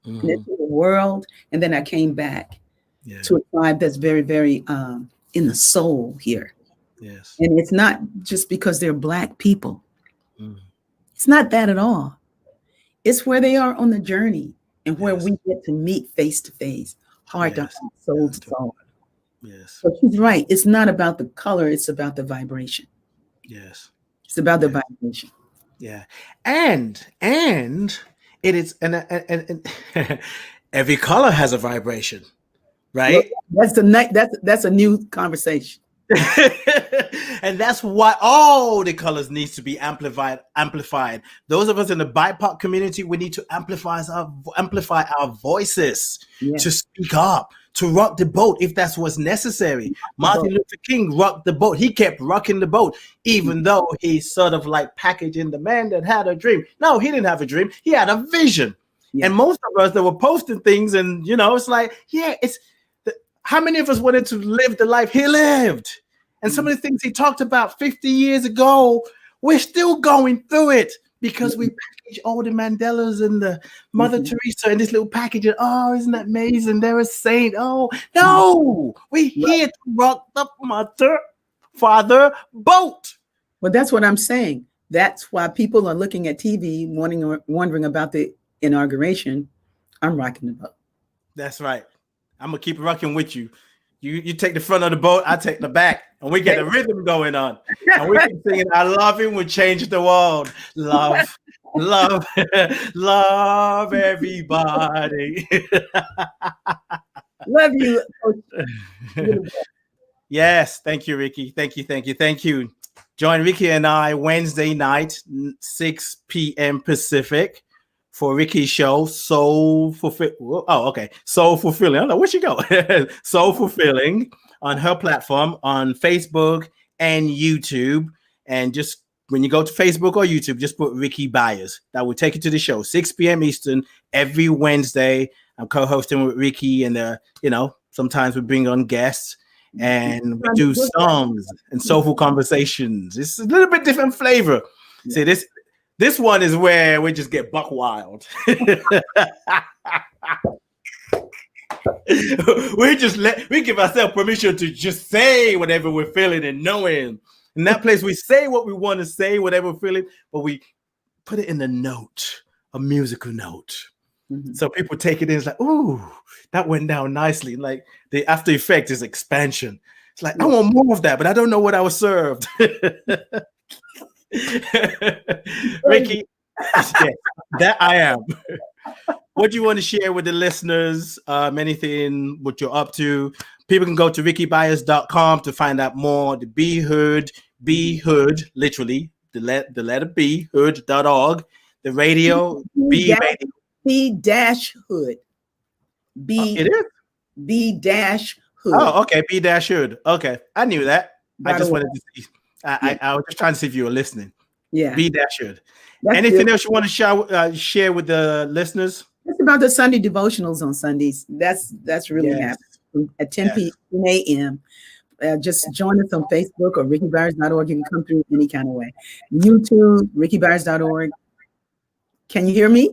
and into the world, and then I came back to a tribe that's very, very in the soul here. Yes. And it's not just because they're Black people. It's not that at all. It's where they are on the journey and where we get to meet face to face, heart to heart, soul to soul. Yes. So she's right. It's not about the color. It's about the vibration. Yes. It's about the vibration. Yeah. And it is, and every color has a vibration, Well, right? that's a new conversation. And that's why all the colors needs to be amplified. Those of us in the BIPOC community, we need to amplify our voices, to speak up, to rock the boat if that's what's necessary. Martin Luther King rocked the boat. He kept rocking the boat, even though he's sort of like packaging the man that had a dream. No, he didn't have a dream. He had a vision. Yeah. And most of us that were posting things, and it's like, how many of us wanted to live the life he lived? And some of the things he talked about 50 years ago, we're still going through it because we package all the Mandelas and the Mother Teresa in this little package. And, oh, isn't that amazing? They're a saint. Oh, no, we're here to rock the mother, father boat. Well, that's what I'm saying. That's why people are looking at TV, wondering about the inauguration. I'm rocking the boat. That's right. I'm going to keep rocking with you. You take the front of the boat, I take the back, and we get a rhythm going on. And we keep singing, I love him, we change the world. Love, love, love everybody. Love you. Yes, thank you, Rickie. Thank you. Join Rickie and I Wednesday night, 6 p.m. Pacific, for Rickie's show, Soul Fulfilling. Oh, okay. Soul Fulfilling. I don't know, where'd she go? Soul Fulfilling on her platform on Facebook and YouTube. And just when you go to Facebook or YouTube, just put Rickie Byars. That will take you to the show, 6 p.m. Eastern, every Wednesday. I'm co-hosting with Rickie, and sometimes we bring on guests and we do songs and soulful conversations. It's a little bit different flavor. See, this one is where we just get buck wild. we give ourselves permission to just say whatever we're feeling and knowing. In that place, we say what we want to say, whatever we're feeling, but we put it in a musical note. Mm-hmm. So people take it in, it's like, ooh, that went down nicely. Like the after effect is expansion. It's like, I want more of that, but I don't know what I was served. Rickie, that I am. What do you want to share with the listeners? Anything, what you're up to? People can go to rickiebyars.com to find out more. The B Hood, literally, the letter B, hood.org. The radio, B radio. B-Hood. It is? B-Hood. Oh, okay, B-Hood. Okay, I knew that. I just wanted to see. I was just trying to see if you were listening. Yeah. B-Hood. Anything else you want to share with the listeners? It's about the Sunday devotionals on Sundays. That's really happening at 10 a.m. Just join us on Facebook or rickiebyars.org. You can come through any kind of way. YouTube, rickiebyars.org. Can you hear me?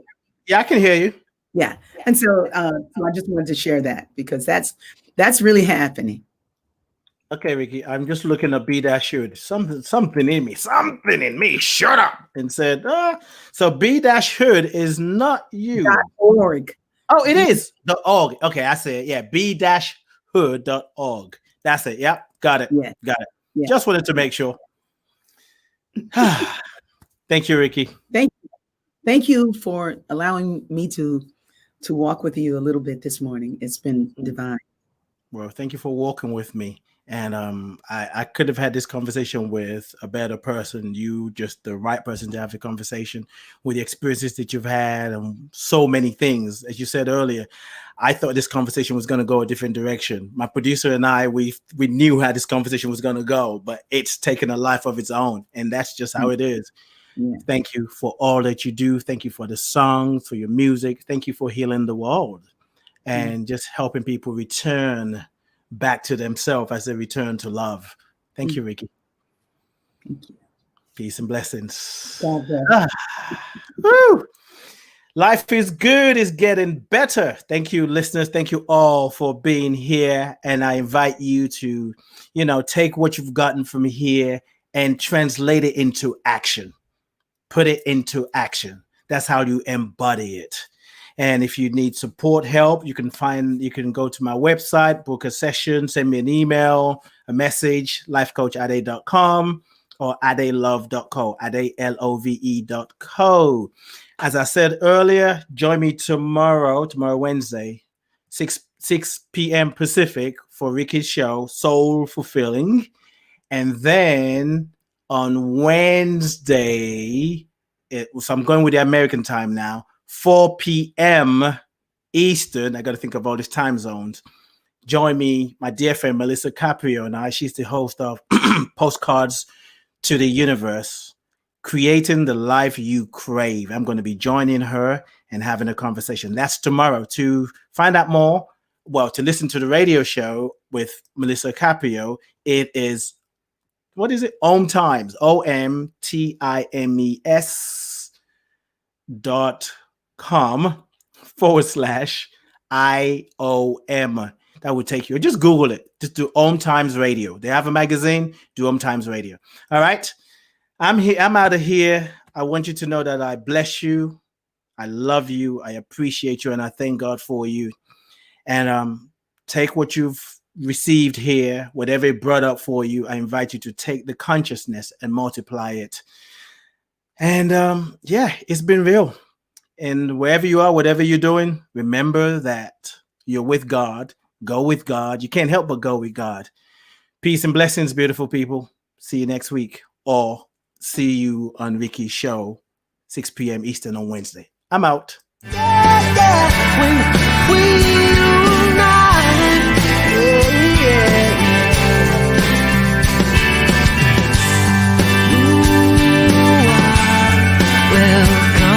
Yeah, I can hear you. Yeah. And so I just wanted to share that because that's really happening. Okay, Rickie, I'm just looking at B-Hood. Something in me shut up and said, so B-Hood is not you. .org. Oh, it is the org. Okay, I said, yeah, B-Hood.org. That's it. Yep, got it. Yeah. Got it. Yeah. Just wanted to make sure. Thank you, Rickie. Thank you for allowing me to walk with you a little bit this morning. It's been divine. Well, thank you for walking with me. And I could have had this conversation with a better person. You just the right person to have a conversation with the experiences that you've had and so many things. As you said earlier, I thought this conversation was going to go a different direction. My producer and I, we knew how this conversation was going to go, but it's taken a life of its own. And that's just how it is. Yeah. Thank you for all that you do. Thank you for the songs, for your music. Thank you for healing the world and just helping people return back to themselves as they return to love. Thank you, Rickie. Thank you. Peace and blessings. Woo. Life is good, is getting better. Thank you, listeners. Thank you all for being here. And I invite you to, take what you've gotten from here and translate it into action. Put it into action. That's how you embody it. And if you need support help, you can go to my website, book a session, send me an email, a message, lifecoachade.com or adelove.co, adelove.co. As I said earlier, join me tomorrow Wednesday, 6 p.m. Pacific for Rickie's show, Soul Fulfilling. And then on Wednesday, so I'm going with the American time now, 4 p.m. Eastern. I got to think of all these time zones. Join me, my dear friend Melissa Caprio and I. She's the host of Postcards to the Universe, Creating the Life You Crave. I'm going to be joining her and having a conversation. That's tomorrow. To find out more, to listen to the radio show with Melissa Caprio, it is, what is it? Om Times, OMTIMES.com/IOM. That would take you. Just Google it. Just do Om Times Radio. They have a magazine. Do Om Times Radio. All right. I'm here. I'm out of here. I want you to know that I bless you. I love you. I appreciate you. And I thank God for you. And take what you've received here, whatever it brought up for you. I invite you to take the consciousness and multiply it. And it's been real. And wherever you are, whatever you're doing, remember that you're with God. Go with God. You can't help but go with God. Peace and blessings, beautiful people. See you next week, or see you on Rickie's show, 6 p.m. Eastern on Wednesday. I'm out. Yeah, when we